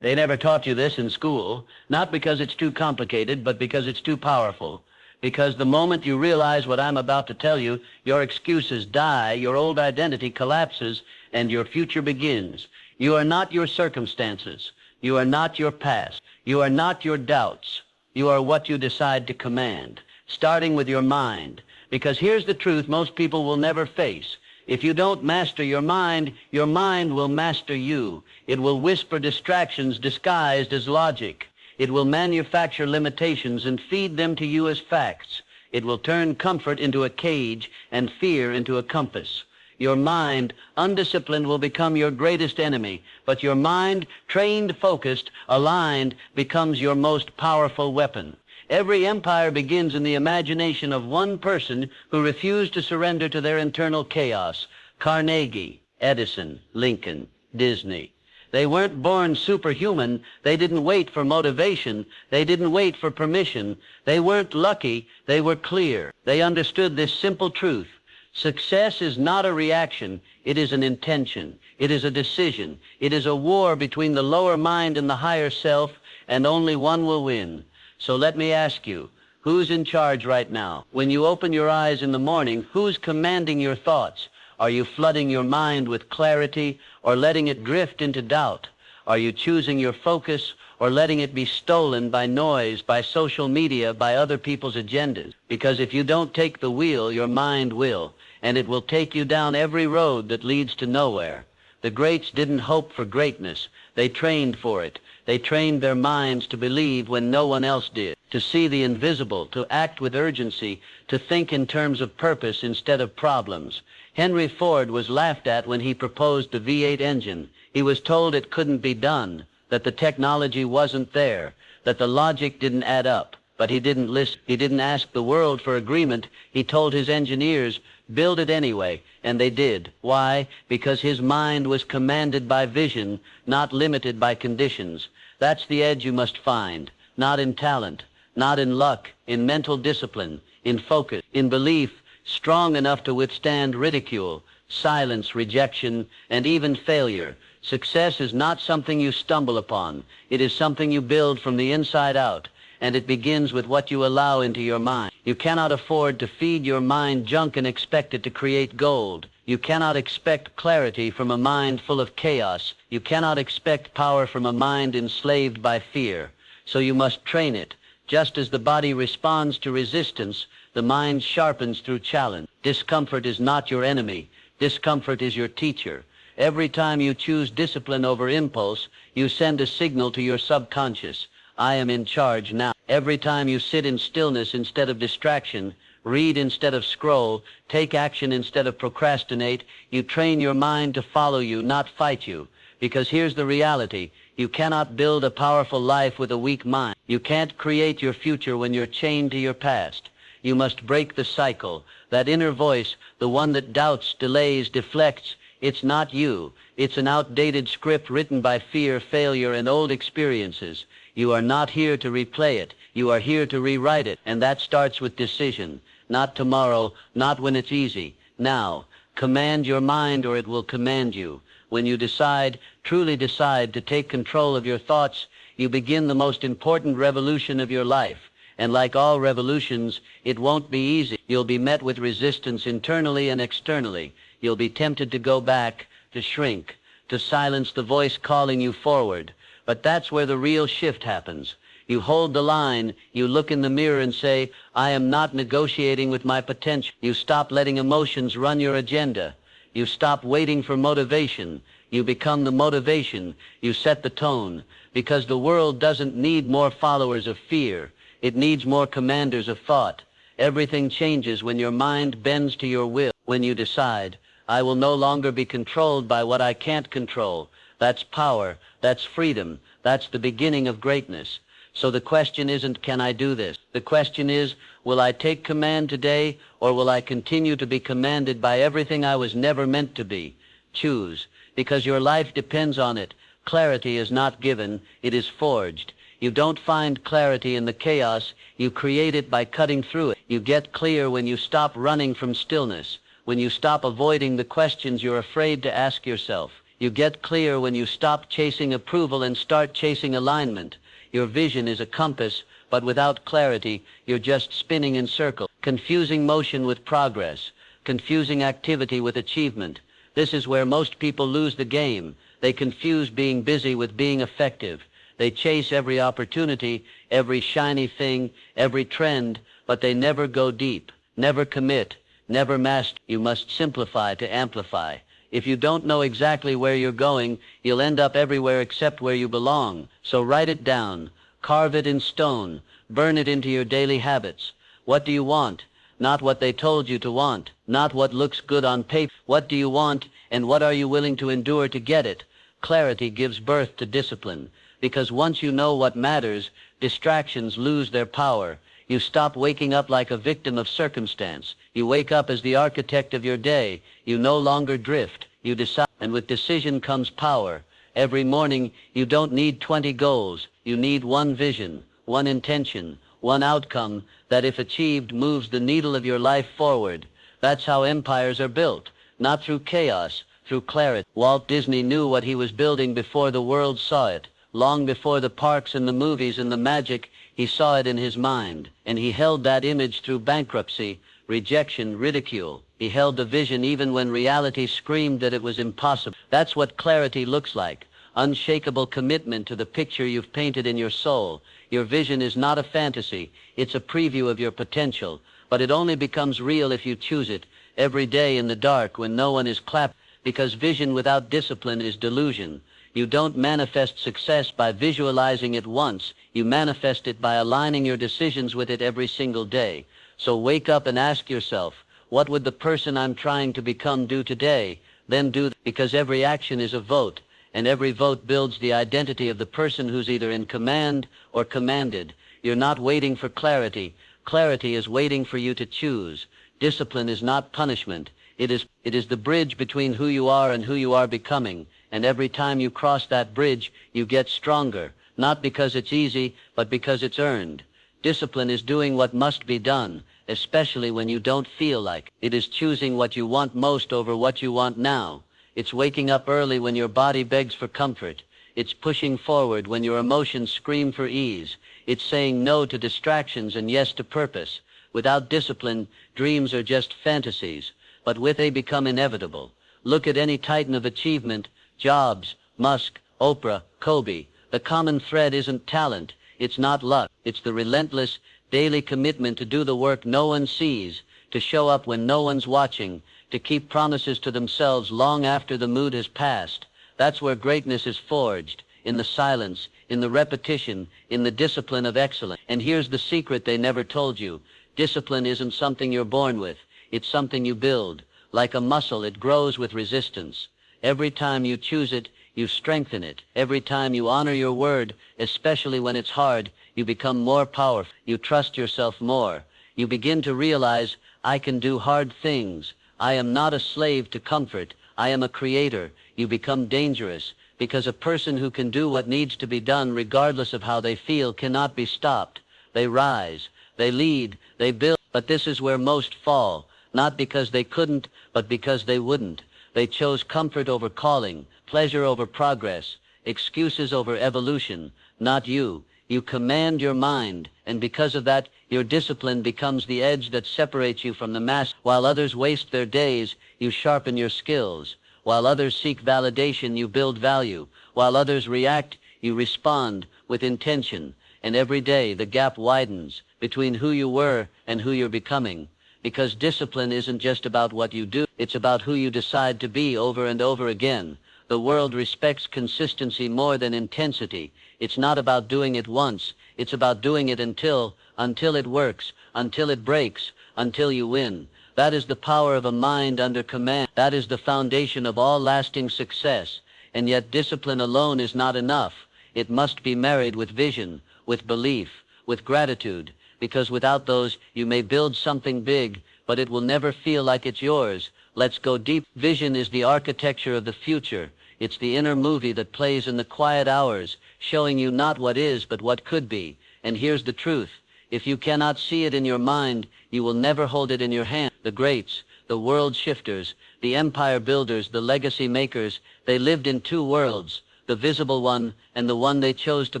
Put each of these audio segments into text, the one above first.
They never taught you this in school, not because it's too complicated, but because it's too powerful. Because the moment you realize what I'm about to tell you, your excuses die, your old identity collapses, and your future begins. You are not your circumstances. You are not your past. You are not your doubts. You are what you decide to command, starting with your mind. Because here's the truth most people will never face. If you don't master your mind will master you. It will whisper distractions disguised as logic. It will manufacture limitations and feed them to you as facts. It will turn comfort into a cage and fear into a compass. Your mind, undisciplined, will become your greatest enemy, but your mind, trained, focused, aligned, becomes your most powerful weapon. Every empire begins in the imagination of one person who refused to surrender to their internal chaos. Carnegie, Edison, Lincoln, Disney. They weren't born superhuman. They didn't wait for motivation. They didn't wait for permission. They weren't lucky. They were clear. They understood this simple truth. Success is not a reaction. It is an intention. It is a decision. It is a war between the lower mind and the higher self, and only one will win. So let me ask you, who's in charge right now? When you open your eyes in the morning, who's commanding your thoughts? Are you flooding your mind with clarity or letting it drift into doubt? Are you choosing your focus or letting it be stolen by noise, by social media, by other people's agendas? Because if you don't take the wheel, your mind will, and it will take you down every road that leads to nowhere. The greats didn't hope for greatness. They trained for it. They trained their minds to believe when no one else did, to see the invisible, to act with urgency, to think in terms of purpose instead of problems. Henry Ford was laughed at when he proposed the V8 engine. He was told it couldn't be done, that the technology wasn't there, that the logic didn't add up. But he didn't listen. He didn't ask the world for agreement. He told his engineers, build it anyway, and they did. Why? Because his mind was commanded by vision, not limited by conditions. That's the edge you must find, not in talent, not in luck, in mental discipline, in focus, in belief, strong enough to withstand ridicule, silence, rejection, and even failure. Success is not something you stumble upon. It is something you build from the inside out. And it begins with what you allow into your mind. You cannot afford to feed your mind junk and expect it to create gold. You cannot expect clarity from a mind full of chaos. You cannot expect power from a mind enslaved by fear. So you must train it. Just as the body responds to resistance, the mind sharpens through challenge. Discomfort is not your enemy. Discomfort is your teacher. Every time you choose discipline over impulse, you send a signal to your subconscious. I am in charge now. Every time you sit in stillness instead of distraction, read instead of scroll, take action instead of procrastinate, you train your mind to follow you, not fight you. Because here's the reality. You cannot build a powerful life with a weak mind. You can't create your future when you're chained to your past. You must break the cycle. That inner voice, the one that doubts, delays, deflects, it's not you. It's an outdated script written by fear, failure, and old experiences. You are not here to replay it. You are here to rewrite it. And that starts with decision. Not tomorrow, not when it's easy. Now, command your mind or it will command you. When you decide, truly decide to take control of your thoughts, you begin the most important revolution of your life. And like all revolutions, it won't be easy. You'll be met with resistance internally and externally. You'll be tempted to go back, to shrink, to silence the voice calling you forward. But that's where the real shift happens. You hold the line, you look in the mirror and say, I am not negotiating with my potential. You stop letting emotions run your agenda. You stop waiting for motivation. You become the motivation. You set the tone. Because the world doesn't need more followers of fear. It needs more commanders of thought. Everything changes when your mind bends to your will. When you decide, I will no longer be controlled by what I can't control. That's power. That's freedom. That's the beginning of greatness. So the question isn't, can I do this? The question is, will I take command today, or will I continue to be commanded by everything I was never meant to be? Choose, because your life depends on it. Clarity is not given, it is forged. You don't find clarity in the chaos, you create it by cutting through it. You get clear when you stop running from stillness, when you stop avoiding the questions you're afraid to ask yourself. You get clear when you stop chasing approval and start chasing alignment. Your vision is a compass, but without clarity, you're just spinning in circles, confusing motion with progress, confusing activity with achievement. This is where most people lose the game. They confuse being busy with being effective. They chase every opportunity, every shiny thing, every trend, but they never go deep, never commit, never master. You must simplify to amplify. If you don't know exactly where you're going, you'll end up everywhere except where you belong. So write it down, carve it in stone, burn it into your daily habits. What do you want? Not what they told you to want, not what looks good on paper. What do you want, and what are you willing to endure to get it? Clarity gives birth to discipline, because once you know what matters, distractions lose their power. You stop waking up like a victim of circumstance. You wake up as the architect of your day. You no longer drift. You decide, and with decision comes power. Every morning, you don't need 20 goals. You need one vision, one intention, one outcome that, if achieved, moves the needle of your life forward. That's how empires are built, not through chaos, through clarity. Walt Disney knew what he was building before the world saw it. Long before the parks and the movies and the magic, he saw it in his mind, and he held that image through bankruptcy, rejection, ridicule. He held the vision even when reality screamed that it was impossible. That's what clarity looks like. Unshakable commitment to the picture you've painted in your soul. Your vision is not a fantasy. It's a preview of your potential, but it only becomes real if you choose it every day in the dark when no one is clapping, because vision without discipline is delusion. You don't manifest success by visualizing it once. You manifest it by aligning your decisions with it every single day. So wake up and ask yourself, what would the person I'm trying to become do today? Then do, because every action is a vote, and every vote builds the identity of the person who's either in command or commanded. You're not waiting for clarity. Clarity is waiting for you to choose. Discipline is not punishment. It is the bridge between who you are and who you are becoming. And every time you cross that bridge, you get stronger, not because it's easy, but because it's earned. Discipline is doing what must be done, especially when you don't feel like it. It is choosing what you want most over what you want now. It's waking up early when your body begs for comfort. It's pushing forward when your emotions scream for ease. It's saying no to distractions and yes to purpose. Without discipline, dreams are just fantasies, but with they become inevitable. Look at any titan of achievement, Jobs, Musk, Oprah, Kobe. The common thread isn't talent. It's not luck. It's the relentless, daily commitment to do the work no one sees, to show up when no one's watching, to keep promises to themselves long after the mood has passed. That's where greatness is forged, in the silence, in the repetition, in the discipline of excellence. And here's the secret they never told you. Discipline isn't something you're born with. It's something you build. Like a muscle, it grows with resistance. Every time you choose it, you strengthen it. Every time you honor your word, especially when it's hard, you become more powerful. You trust yourself more. You begin to realize, I can do hard things. I am not a slave to comfort. I am a creator. You become dangerous, because a person who can do what needs to be done regardless of how they feel cannot be stopped. They rise, they lead, they build. But this is where most fall, not because they couldn't, but because they wouldn't. They chose comfort over calling, pleasure over progress, excuses over evolution. Not you. You command your mind, and because of that, your discipline becomes the edge that separates you from the mass. While others waste their days, you sharpen your skills. While others seek validation, you build value. While others react, you respond with intention. And every day, the gap widens between who you were and who you're becoming. Because discipline isn't just about what you do, it's about who you decide to be over and over again. The world respects consistency more than intensity. It's not about doing it once, it's about doing it until it works, until it breaks, until you win. That is the power of a mind under command. That is the foundation of all lasting success. And yet discipline alone is not enough. It must be married with vision, with belief, with gratitude. Because without those, you may build something big, but it will never feel like it's yours. Let's go deep. Vision is the architecture of the future. It's the inner movie that plays in the quiet hours, showing you not what is, but what could be. And here's the truth. If you cannot see it in your mind, you will never hold it in your hand. The greats, the world shifters, the empire builders, the legacy makers, they lived in two worlds, the visible one and the one they chose to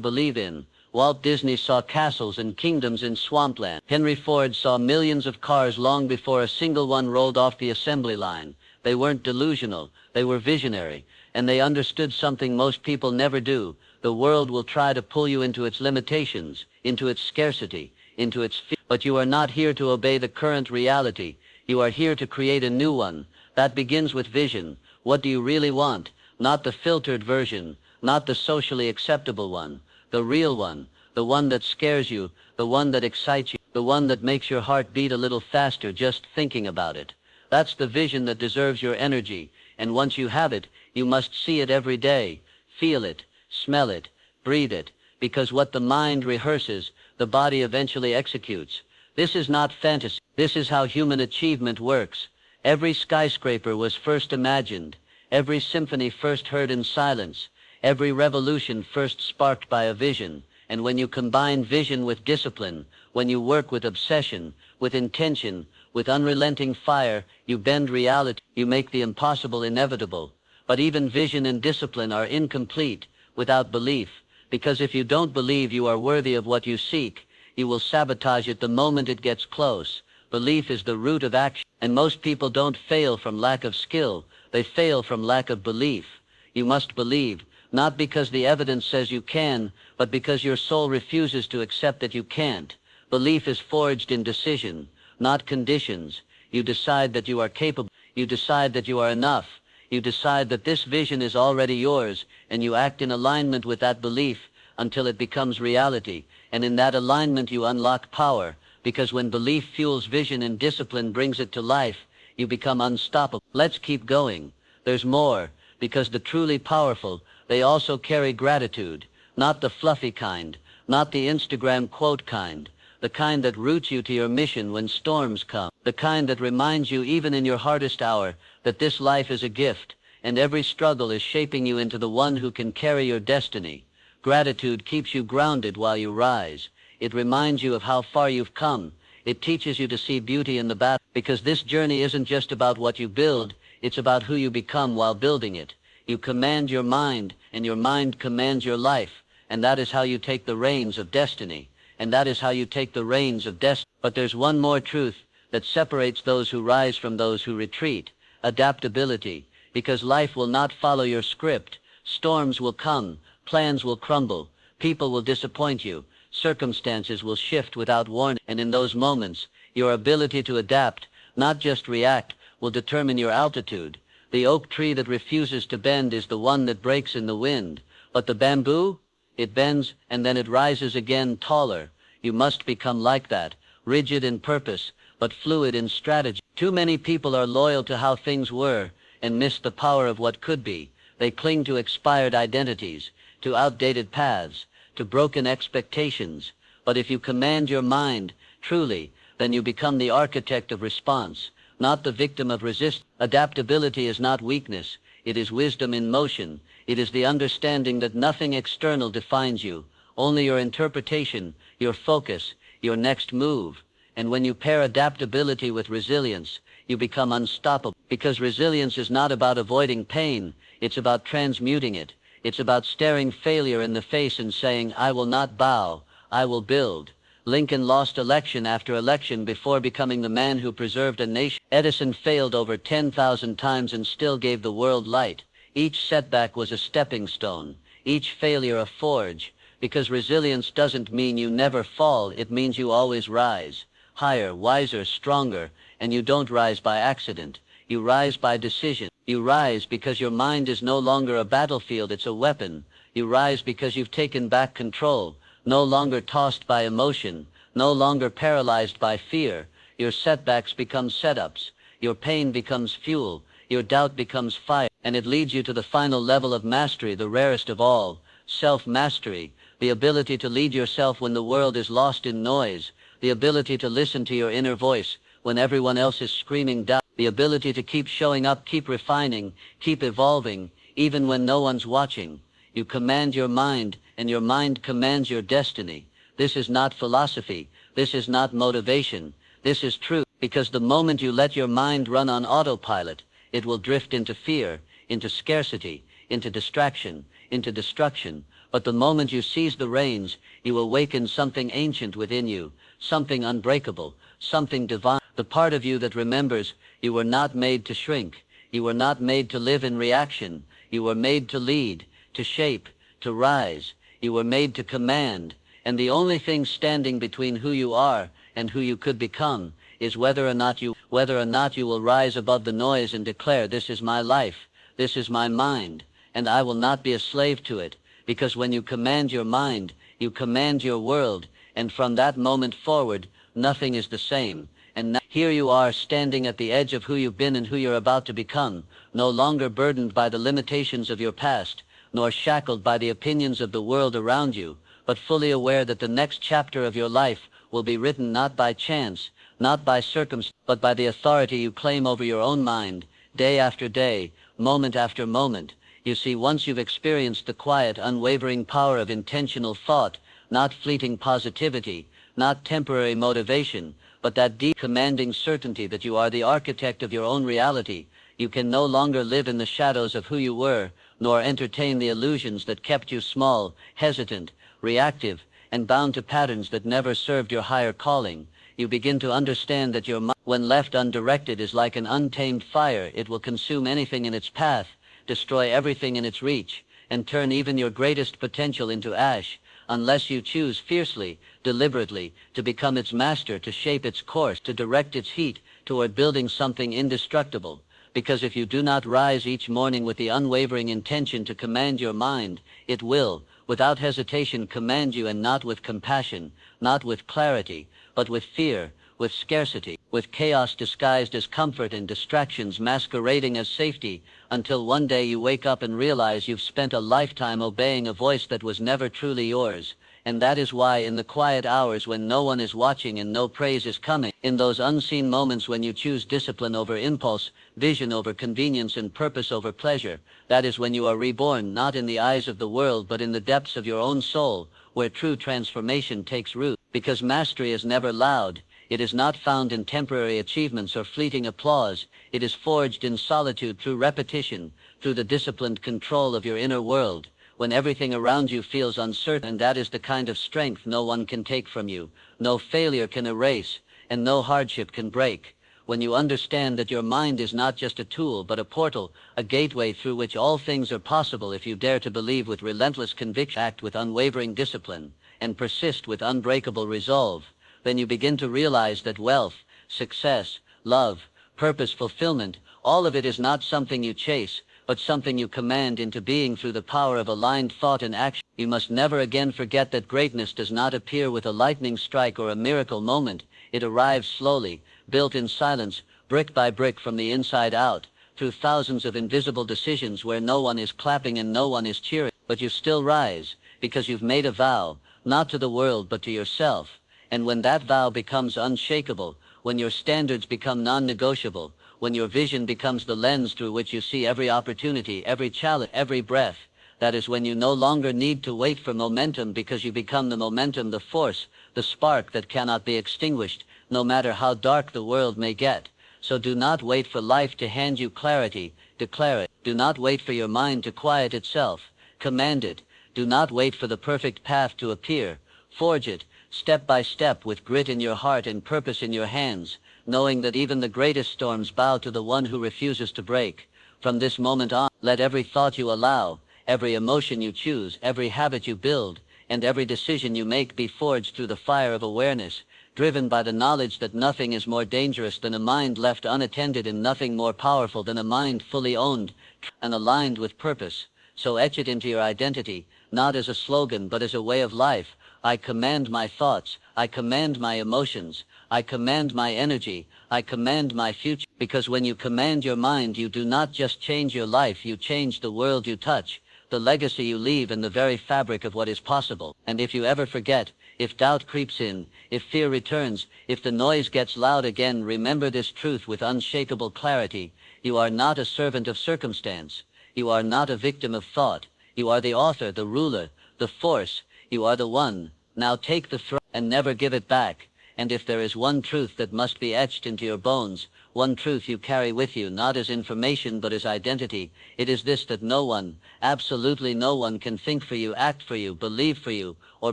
believe in. Walt Disney saw castles and kingdoms in swampland. Henry Ford saw millions of cars long before a single one rolled off the assembly line. They weren't delusional, they were visionary, and they understood something most people never do. The world will try to pull you into its limitations, into its scarcity, into its fear. But you are not here to obey the current reality. You are here to create a new one. That begins with vision. What do you really want? Not the filtered version, not the socially acceptable one. The real one, the one that scares you, the one that excites you, the one that makes your heart beat a little faster just thinking about it. That's the vision that deserves your energy, and once you have it, you must see it every day, feel it, smell it, breathe it, because what the mind rehearses, the body eventually executes. This is not fantasy. This is how human achievement works. Every skyscraper was first imagined, every symphony first heard in silence, every revolution first sparked by a vision. And when you combine vision with discipline, when you work with obsession, with intention, with unrelenting fire, you bend reality, you make the impossible inevitable. But even vision and discipline are incomplete without belief, because if you don't believe you are worthy of what you seek, you will sabotage it the moment it gets close. Belief is the root of action, and most people don't fail from lack of skill, they fail from lack of belief. You must believe, not because the evidence says you can, but because your soul refuses to accept that you can't. Belief is forged in decision, not conditions. You decide that you are capable, you decide that you are enough, you decide that this vision is already yours, and you act in alignment with that belief until it becomes reality, and in that alignment you unlock power, because when belief fuels vision and discipline brings it to life, you become unstoppable. Let's keep going. There's more, because the truly powerful, they also carry gratitude, not the fluffy kind, not the Instagram quote kind, the kind that roots you to your mission when storms come, the kind that reminds you even in your hardest hour that this life is a gift, and every struggle is shaping you into the one who can carry your destiny. Gratitude keeps you grounded while you rise. It reminds you of how far you've come. It teaches you to see beauty in the battle, because this journey isn't just about what you build, it's about who you become while building it. You command your mind, and your mind commands your life, and that is how you take the reins of destiny. And that is how you take the reins of destiny. But there's one more truth that separates those who rise from those who retreat: adaptability, because life will not follow your script. Storms will come, plans will crumble, people will disappoint you, circumstances will shift without warning, and in those moments, your ability to adapt, not just react, will determine your altitude. The oak tree that refuses to bend is the one that breaks in the wind, but the bamboo, it bends and then it rises again taller. You must become like that, rigid in purpose, but fluid in strategy. Too many people are loyal to how things were and miss the power of what could be. They cling to expired identities, to outdated paths, to broken expectations. But if you command your mind, truly, then you become the architect of response, not the victim of resistance. Adaptability is not weakness. It is wisdom in motion. It is the understanding that nothing external defines you, only your interpretation, your focus, your next move. And when you pair adaptability with resilience, you become unstoppable. Because resilience is not about avoiding pain, it's about transmuting it. It's about staring failure in the face and saying, I will not bow, I will build. Lincoln lost election after election before becoming the man who preserved a nation. Edison failed over 10,000 times and still gave the world light. Each setback was a stepping stone, each failure a forge, because resilience doesn't mean you never fall, it means you always rise. Higher, wiser, stronger, and you don't rise by accident. You rise by decision. You rise because your mind is no longer a battlefield, it's a weapon. You rise because you've taken back control, no longer tossed by emotion, no longer paralyzed by fear. Your setbacks become setups, your pain becomes fuel, your doubt becomes fire, and it leads you to the final level of mastery, the rarest of all, self-mastery, the ability to lead yourself when the world is lost in noise, the ability to listen to your inner voice when everyone else is screaming doubt, the ability to keep showing up, keep refining, keep evolving, even when no one's watching. You command your mind, and your mind commands your destiny. This is not philosophy. This is not motivation. This is truth. Because the moment you let your mind run on autopilot, it will drift into fear, into scarcity, into distraction, into destruction. But the moment you seize the reins, you awaken something ancient within you, something unbreakable, something divine. The part of you that remembers, you were not made to shrink. You were not made to live in reaction. You were made to lead, to shape, to rise. You were made to command. And the only thing standing between who you are and who you could become is whether or not you will rise above the noise and declare, this is my life, this is my mind, and I will not be a slave to it. Because when you command your mind, you command your world, and from that moment forward, nothing is the same. And now, here you are standing at the edge of who you've been and who you're about to become, no longer burdened by the limitations of your past, nor shackled by the opinions of the world around you, but fully aware that the next chapter of your life will be written not by chance, not by circumstance, but by the authority you claim over your own mind, day after day, moment after moment. You see, once you've experienced the quiet, unwavering power of intentional thought, not fleeting positivity, not temporary motivation, but that deep, commanding certainty that you are the architect of your own reality, you can no longer live in the shadows of who you were, nor entertain the illusions that kept you small, hesitant, reactive, and bound to patterns that never served your higher calling. You begin to understand that your mind, when left undirected, is like an untamed fire. It will consume anything in its path, destroy everything in its reach, and turn even your greatest potential into ash, unless you choose fiercely, deliberately, to become its master, to shape its course, to direct its heat toward building something indestructible. Because if you do not rise each morning with the unwavering intention to command your mind, it will, without hesitation, command you, and not with compassion, not with clarity, but with fear, with scarcity, with chaos disguised as comfort and distractions masquerading as safety, until one day you wake up and realize you've spent a lifetime obeying a voice that was never truly yours. And that is why, in the quiet hours when no one is watching and no praise is coming, in those unseen moments when you choose discipline over impulse, vision over convenience, and purpose over pleasure, that is when you are reborn, not in the eyes of the world but in the depths of your own soul, where true transformation takes root. Because mastery is never loud. It is not found in temporary achievements or fleeting applause. It is forged in solitude, through repetition, through the disciplined control of your inner world, when everything around you feels uncertain. And that is the kind of strength no one can take from you, no failure can erase, and no hardship can break. When you understand that your mind is not just a tool but a portal, a gateway through which all things are possible if you dare to believe with relentless conviction, act with unwavering discipline, and persist with unbreakable resolve, then you begin to realize that wealth, success, love, purpose, fulfillment, all of it is not something you chase, but something you command into being through the power of aligned thought and action. You must never again forget that greatness does not appear with a lightning strike or a miracle moment. It arrives slowly, built in silence, brick by brick from the inside out, through thousands of invisible decisions where no one is clapping and no one is cheering. But you still rise, because you've made a vow, not to the world but to yourself. And when that vow becomes unshakable, when your standards become non-negotiable, when your vision becomes the lens through which you see every opportunity, every challenge, every breath, that is when you no longer need to wait for momentum, because you become the momentum, the force, the spark that cannot be extinguished, no matter how dark the world may get. So do not wait for life to hand you clarity, declare it. Do not wait for your mind to quiet itself, command it. Do not wait for the perfect path to appear, forge it, step by step, with grit in your heart and purpose in your hands, knowing that even the greatest storms bow to the one who refuses to break. From this moment on, let every thought you allow, every emotion you choose, every habit you build, and every decision you make be forged through the fire of awareness, driven by the knowledge that nothing is more dangerous than a mind left unattended, and nothing more powerful than a mind fully owned and aligned with purpose. So etch it into your identity, not as a slogan but as a way of life. I command my thoughts, I command my emotions, I command my energy, I command my future. Because when you command your mind, you do not just change your life, you change the world you touch, the legacy you leave, and the very fabric of what is possible. And if you ever forget, if doubt creeps in, if fear returns, if the noise gets loud again, remember this truth with unshakable clarity. You are not a servant of circumstance. You are not a victim of thought. You are the author, the ruler, the force. You are the one. Now take the throne and never give it back. And if there is one truth that must be etched into your bones, one truth you carry with you not as information but as identity, it is this: that no one, absolutely no one, can think for you, act for you, believe for you, or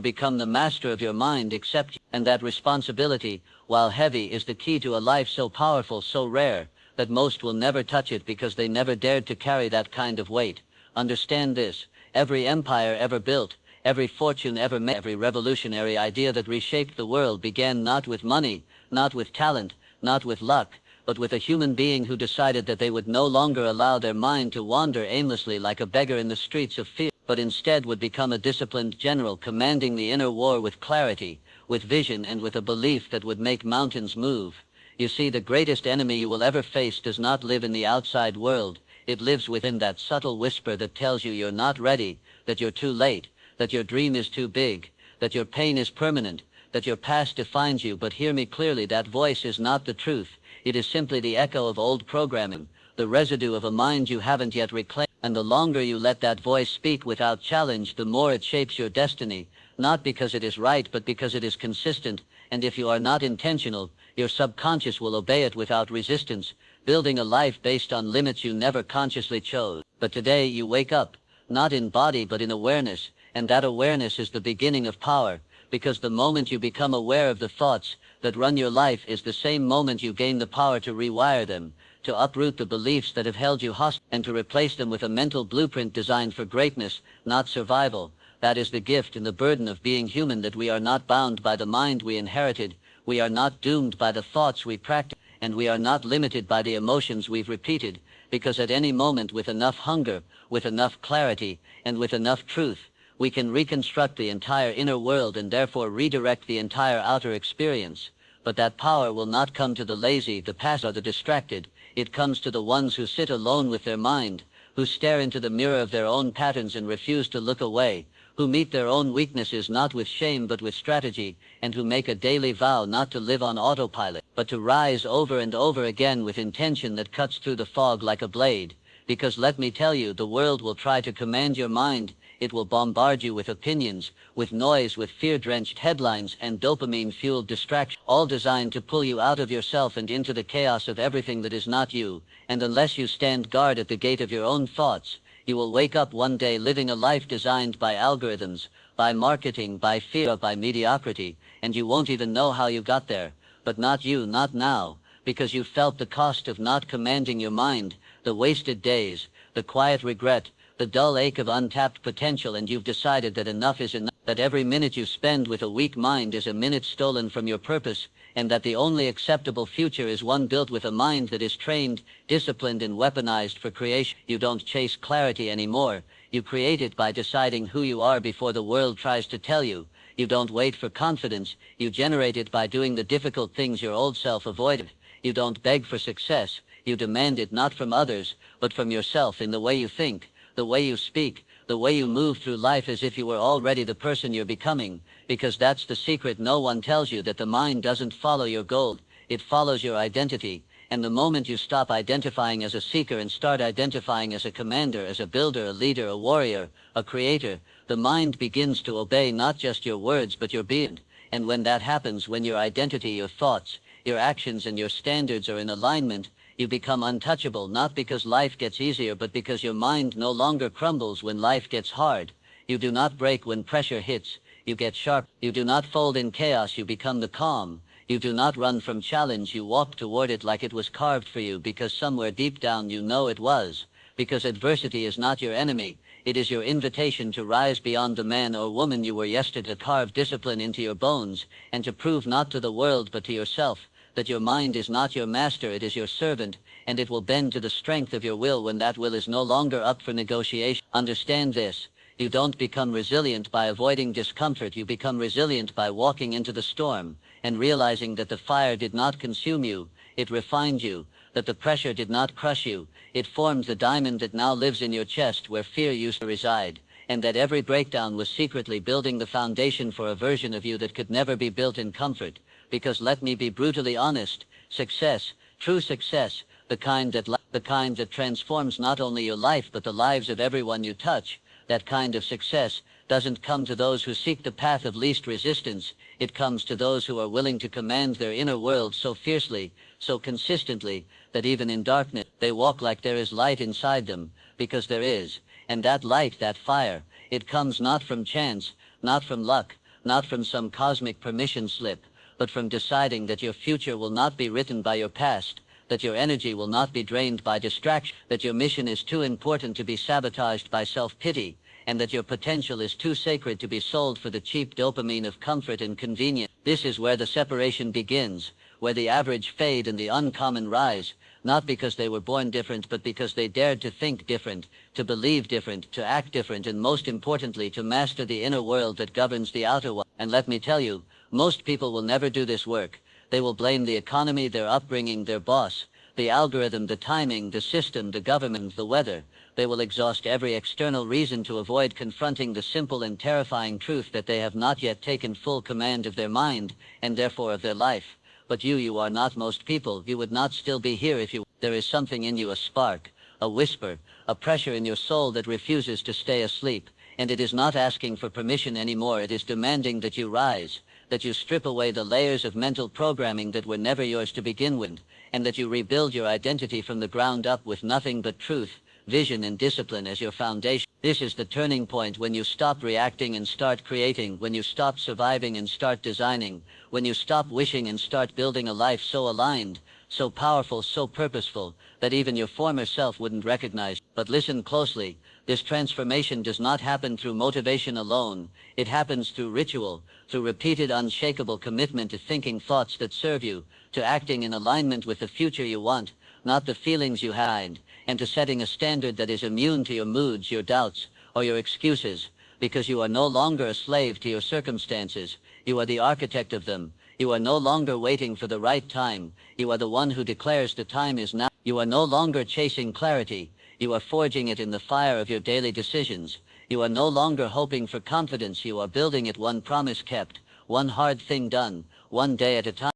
become the master of your mind except you. And that responsibility, while heavy, is the key to a life so powerful, so rare, that most will never touch it because they never dared to carry that kind of weight. Understand this: every empire ever built, every fortune ever made, every revolutionary idea that reshaped the world began not with money, not with talent, not with luck, but with a human being who decided that they would no longer allow their mind to wander aimlessly like a beggar in the streets of fear, but instead would become a disciplined general commanding the inner war with clarity, with vision, and with a belief that would make mountains move. You see, the greatest enemy you will ever face does not live in the outside world. It lives within, that subtle whisper that tells you you're not ready, that you're too late, that your dream is too big, that your pain is permanent, that your past defines you. But hear me clearly, that voice is not the truth. It is simply the echo of old programming, the residue of a mind you haven't yet reclaimed. And the longer you let that voice speak without challenge, the more it shapes your destiny, not because it is right, but because it is consistent. And if you are not intentional, your subconscious will obey it without resistance, building a life based on limits you never consciously chose. But today you wake up, not in body but in awareness, and that awareness is the beginning of power, because the moment you become aware of the thoughts that run your life is the same moment you gain the power to rewire them, to uproot the beliefs that have held you hostage, and to replace them with a mental blueprint designed for greatness, not survival. That is the gift and the burden of being human, that we are not bound by the mind we inherited, we are not doomed by the thoughts we practice, and we are not limited by the emotions we've repeated, because at any moment, with enough hunger, with enough clarity, and with enough truth, we can reconstruct the entire inner world and therefore redirect the entire outer experience. But that power will not come to the lazy, the passive, or the distracted. It comes to the ones who sit alone with their mind, who stare into the mirror of their own patterns and refuse to look away, who meet their own weaknesses not with shame but with strategy, and who make a daily vow not to live on autopilot, but to rise over and over again with intention that cuts through the fog like a blade. Because let me tell you, the world will try to command your mind. It will bombard you with opinions, with noise, with fear-drenched headlines and dopamine-fueled distraction, all designed to pull you out of yourself and into the chaos of everything that is not you. And unless you stand guard at the gate of your own thoughts, you will wake up one day living a life designed by algorithms, by marketing, by fear, by mediocrity, and you won't even know how you got there. But not you, not now, because you felt the cost of not commanding your mind, the wasted days, the quiet regret, the dull ache of untapped potential, and you've decided that enough is enough, that every minute you spend with a weak mind is a minute stolen from your purpose, and that the only acceptable future is one built with a mind that is trained, disciplined, and weaponized for creation. You don't chase clarity anymore. You create it by deciding who you are before the world tries to tell you. You don't wait for confidence. You generate it by doing the difficult things your old self avoided. You don't beg for success. You demand it not from others, but from yourself, in the way you think, the way you speak, the way you move through life, as if you were already the person you're becoming. Because that's the secret no one tells you, that the mind doesn't follow your goal, it follows your identity. And the moment you stop identifying as a seeker and start identifying as a commander, as a builder, a leader, a warrior, a creator, the mind begins to obey not just your words but your being. And when that happens, when your identity, your thoughts, your actions, and your standards are in alignment, you become untouchable, not because life gets easier, but because your mind no longer crumbles when life gets hard. You do not break when pressure hits. You get sharp. You do not fold in chaos. You become the calm. You do not run from challenge. You walk toward it like it was carved for you, because somewhere deep down you know it was. Because adversity is not your enemy. It is your invitation to rise beyond the man or woman you were yesterday, to carve discipline into your bones, and to prove not to the world but to yourself that your mind is not your master, it is your servant, and it will bend to the strength of your will when that will is no longer up for negotiation. Understand this: you don't become resilient by avoiding discomfort. You become resilient by walking into the storm and realizing that the fire did not consume you, it refined you, that the pressure did not crush you, it formed the diamond that now lives in your chest where fear used to reside, and that every breakdown was secretly building the foundation for a version of you that could never be built in comfort. Because let me be brutally honest, success, true success, the kind that transforms not only your life but the lives of everyone you touch, that kind of success, doesn't come to those who seek the path of least resistance. It comes to those who are willing to command their inner world so fiercely, so consistently, that even in darkness, they walk like there is light inside them, because there is. And that light, that fire, it comes not from chance, not from luck, not from some cosmic permission slip, but from deciding that your future will not be written by your past, that your energy will not be drained by distraction, that your mission is too important to be sabotaged by self-pity, and that your potential is too sacred to be sold for the cheap dopamine of comfort and convenience. This is where the separation begins, where the average fade and the uncommon rise, not because they were born different, but because they dared to think different, to believe different, to act different, and most importantly, to master the inner world that governs the outer one. And let me tell you, most people will never do this work. They will blame the economy, their upbringing, their boss, the algorithm, the timing, the system, the government, the weather. They will exhaust every external reason to avoid confronting the simple and terrifying truth that they have not yet taken full command of their mind, and therefore of their life. But you are not most people. You would not still be here if you... There is something in you, a spark, a whisper, a pressure in your soul that refuses to stay asleep. And it is not asking for permission anymore. It is demanding that you rise, that you strip away the layers of mental programming that were never yours to begin with, and that you rebuild your identity from the ground up with nothing but truth, vision, and discipline as your foundation. This is the turning point, when you stop reacting and start creating, when you stop surviving and start designing, when you stop wishing and start building a life so aligned, so powerful, so purposeful, that even your former self wouldn't recognize. But listen closely. This transformation does not happen through motivation alone. It happens through ritual, through repeated unshakable commitment to thinking thoughts that serve you, to acting in alignment with the future you want, not the feelings you hide, and to setting a standard that is immune to your moods, your doubts, or your excuses, because you are no longer a slave to your circumstances. You are the architect of them. You are no longer waiting for the right time. You are the one who declares the time is now. You are no longer chasing clarity. You are forging it in the fire of your daily decisions. You are no longer hoping for confidence. You are building it, one promise kept, one hard thing done, one day at a time.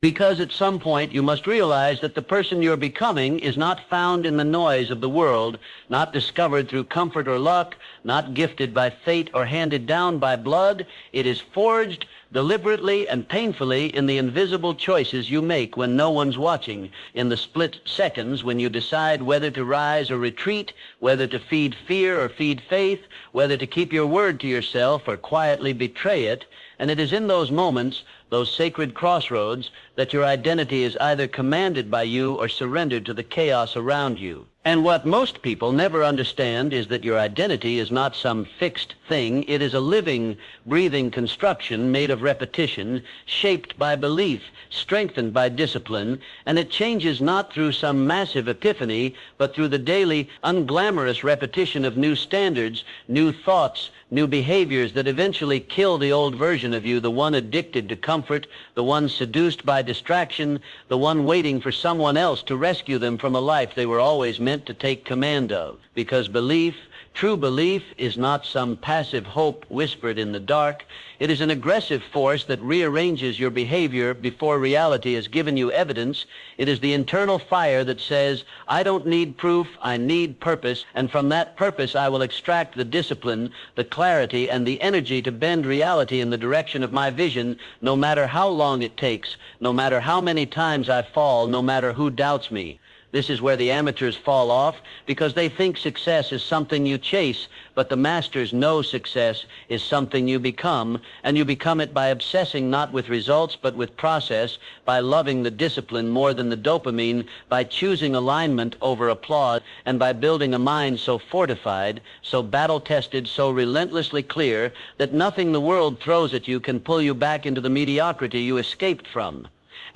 Because at some point you must realize that the person you're becoming is not found in the noise of the world, not discovered through comfort or luck, not gifted by fate or handed down by blood. It is forged deliberately and painfully in the invisible choices you make when no one's watching, in the split seconds when you decide whether to rise or retreat, whether to feed fear or feed faith, whether to keep your word to yourself or quietly betray it. And it is in those moments, those sacred crossroads, that your identity is either commanded by you or surrendered to the chaos around you. And what most people never understand is that your identity is not some fixed thing. It is a living, breathing construction made of repetition, shaped by belief, strengthened by discipline, and it changes not through some massive epiphany, but through the daily, unglamorous repetition of new standards, new thoughts, new behaviors that eventually kill the old version of you, the one addicted to comfort, the one seduced by distraction, the one waiting for someone else to rescue them from a life they were always meant to take command of. Because belief, true belief, is not some passive hope whispered in the dark. It is an aggressive force that rearranges your behavior before reality has given you evidence. It is the internal fire that says, I don't need proof, I need purpose, and from that purpose I will extract the discipline, the clarity, and the energy to bend reality in the direction of my vision, no matter how long it takes, no matter how many times I fall, no matter who doubts me. This is where the amateurs fall off, because they think success is something you chase, but the masters know success is something you become, and you become it by obsessing not with results but with process, by loving the discipline more than the dopamine, by choosing alignment over applause, and by building a mind so fortified, so battle-tested, so relentlessly clear that nothing the world throws at you can pull you back into the mediocrity you escaped from.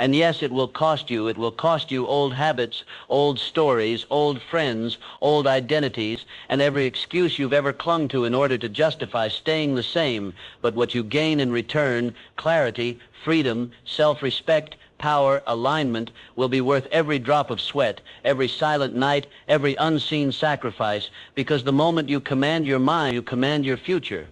And yes, it will cost you. It will cost you old habits, old stories, old friends, old identities, and every excuse you've ever clung to in order to justify staying the same. But what you gain in return, clarity, freedom, self-respect, power, alignment, will be worth every drop of sweat, every silent night, every unseen sacrifice, because the moment you command your mind, you command your future.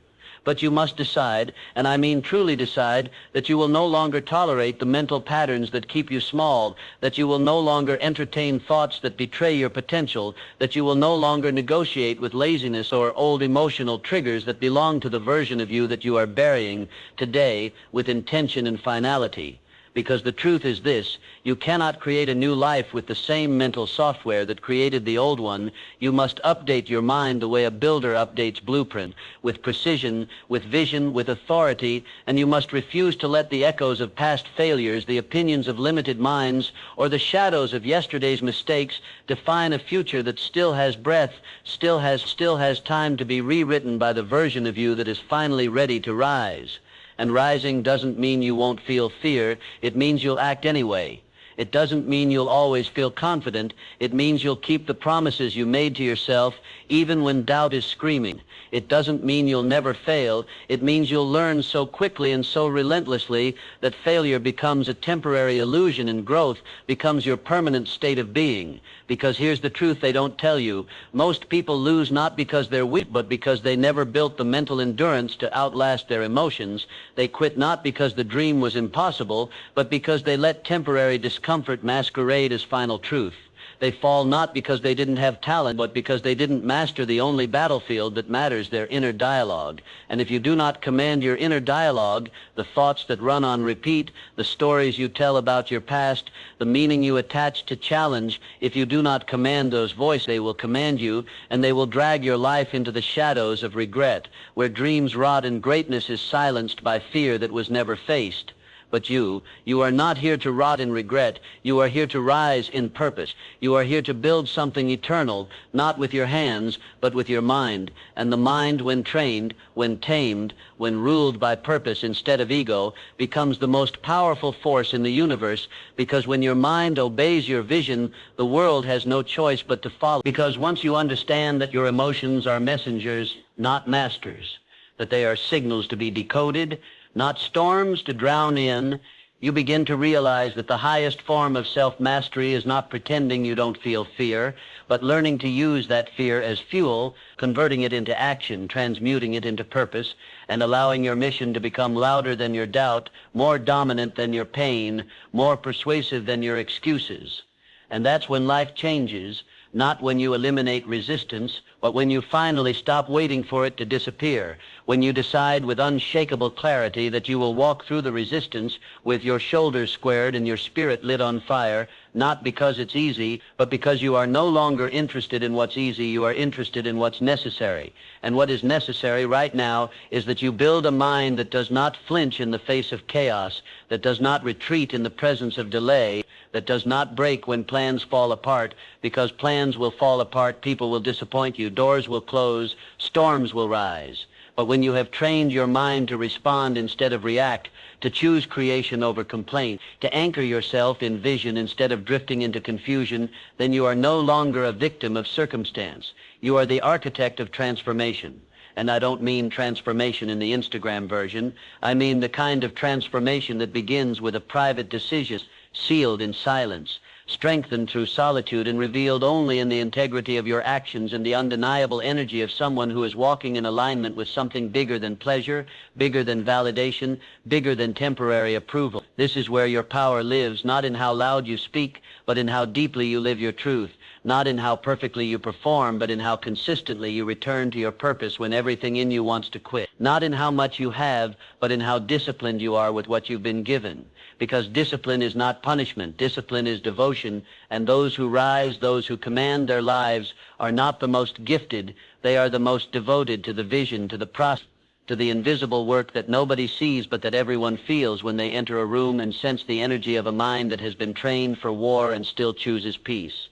But you must decide, and I mean truly decide, that you will no longer tolerate the mental patterns that keep you small, that you will no longer entertain thoughts that betray your potential, that you will no longer negotiate with laziness or old emotional triggers that belong to the version of you that you are burying today with intention and finality. Because the truth is this: you cannot create a new life with the same mental software that created the old one. You must update your mind the way a builder updates blueprint, with precision, with vision, with authority, and you must refuse to let the echoes of past failures, the opinions of limited minds, or the shadows of yesterday's mistakes define a future that still has breath, still has time to be rewritten by the version of you that is finally ready to rise. And rising doesn't mean you won't feel fear. It means you'll act anyway. It doesn't mean you'll always feel confident. It means you'll keep the promises you made to yourself even when doubt is screaming. It doesn't mean you'll never fail. It means you'll learn so quickly and so relentlessly that failure becomes a temporary illusion and growth becomes your permanent state of being. Because here's the truth they don't tell you. Most people lose not because they're weak, but because they never built the mental endurance to outlast their emotions. They quit not because the dream was impossible, but because they let temporary discomfort masquerade as final truth. They fall not because they didn't have talent, but because they didn't master the only battlefield that matters, their inner dialogue. And if you do not command your inner dialogue, the thoughts that run on repeat, the stories you tell about your past, the meaning you attach to challenge, if you do not command those voices, they will command you, and they will drag your life into the shadows of regret, where dreams rot and greatness is silenced by fear that was never faced. But you are not here to rot in regret. You are here to rise in purpose. You are here to build something eternal, not with your hands, but with your mind. And the mind, when trained, when tamed, when ruled by purpose instead of ego, becomes the most powerful force in the universe, because when your mind obeys your vision, the world has no choice but to follow. Because once you understand that your emotions are messengers, not masters, that they are signals to be decoded, not storms to drown in, you begin to realize that the highest form of self-mastery is not pretending you don't feel fear, but learning to use that fear as fuel, converting it into action, transmuting it into purpose, and allowing your mission to become louder than your doubt, more dominant than your pain, more persuasive than your excuses. And that's when life changes, not when you eliminate resistance, but when you finally stop waiting for it to disappear, when you decide with unshakable clarity that you will walk through the resistance with your shoulders squared and your spirit lit on fire, not because it's easy, but because you are no longer interested in what's easy, you are interested in what's necessary. And what is necessary right now is that you build a mind that does not flinch in the face of chaos, that does not retreat in the presence of delay, that does not break when plans fall apart, because plans will fall apart, people will disappoint you, doors will close, storms will rise. But when you have trained your mind to respond instead of react, to choose creation over complaint, to anchor yourself in vision instead of drifting into confusion, then you are no longer a victim of circumstance. You are the architect of transformation. And I don't mean transformation in the Instagram version. I mean the kind of transformation that begins with a private decision, sealed in silence, strengthened through solitude, and revealed only in the integrity of your actions and the undeniable energy of someone who is walking in alignment with something bigger than pleasure, bigger than validation, bigger than temporary approval. This is where your power lives, not in how loud you speak, but in how deeply you live your truth, not in how perfectly you perform, but in how consistently you return to your purpose when everything in you wants to quit, not in how much you have, but in how disciplined you are with what you've been given. Because discipline is not punishment. Discipline is devotion, and those who rise, those who command their lives, are not the most gifted. They are the most devoted to the vision, to the process, to the invisible work that nobody sees but that everyone feels when they enter a room and sense the energy of a mind that has been trained for war and still chooses peace.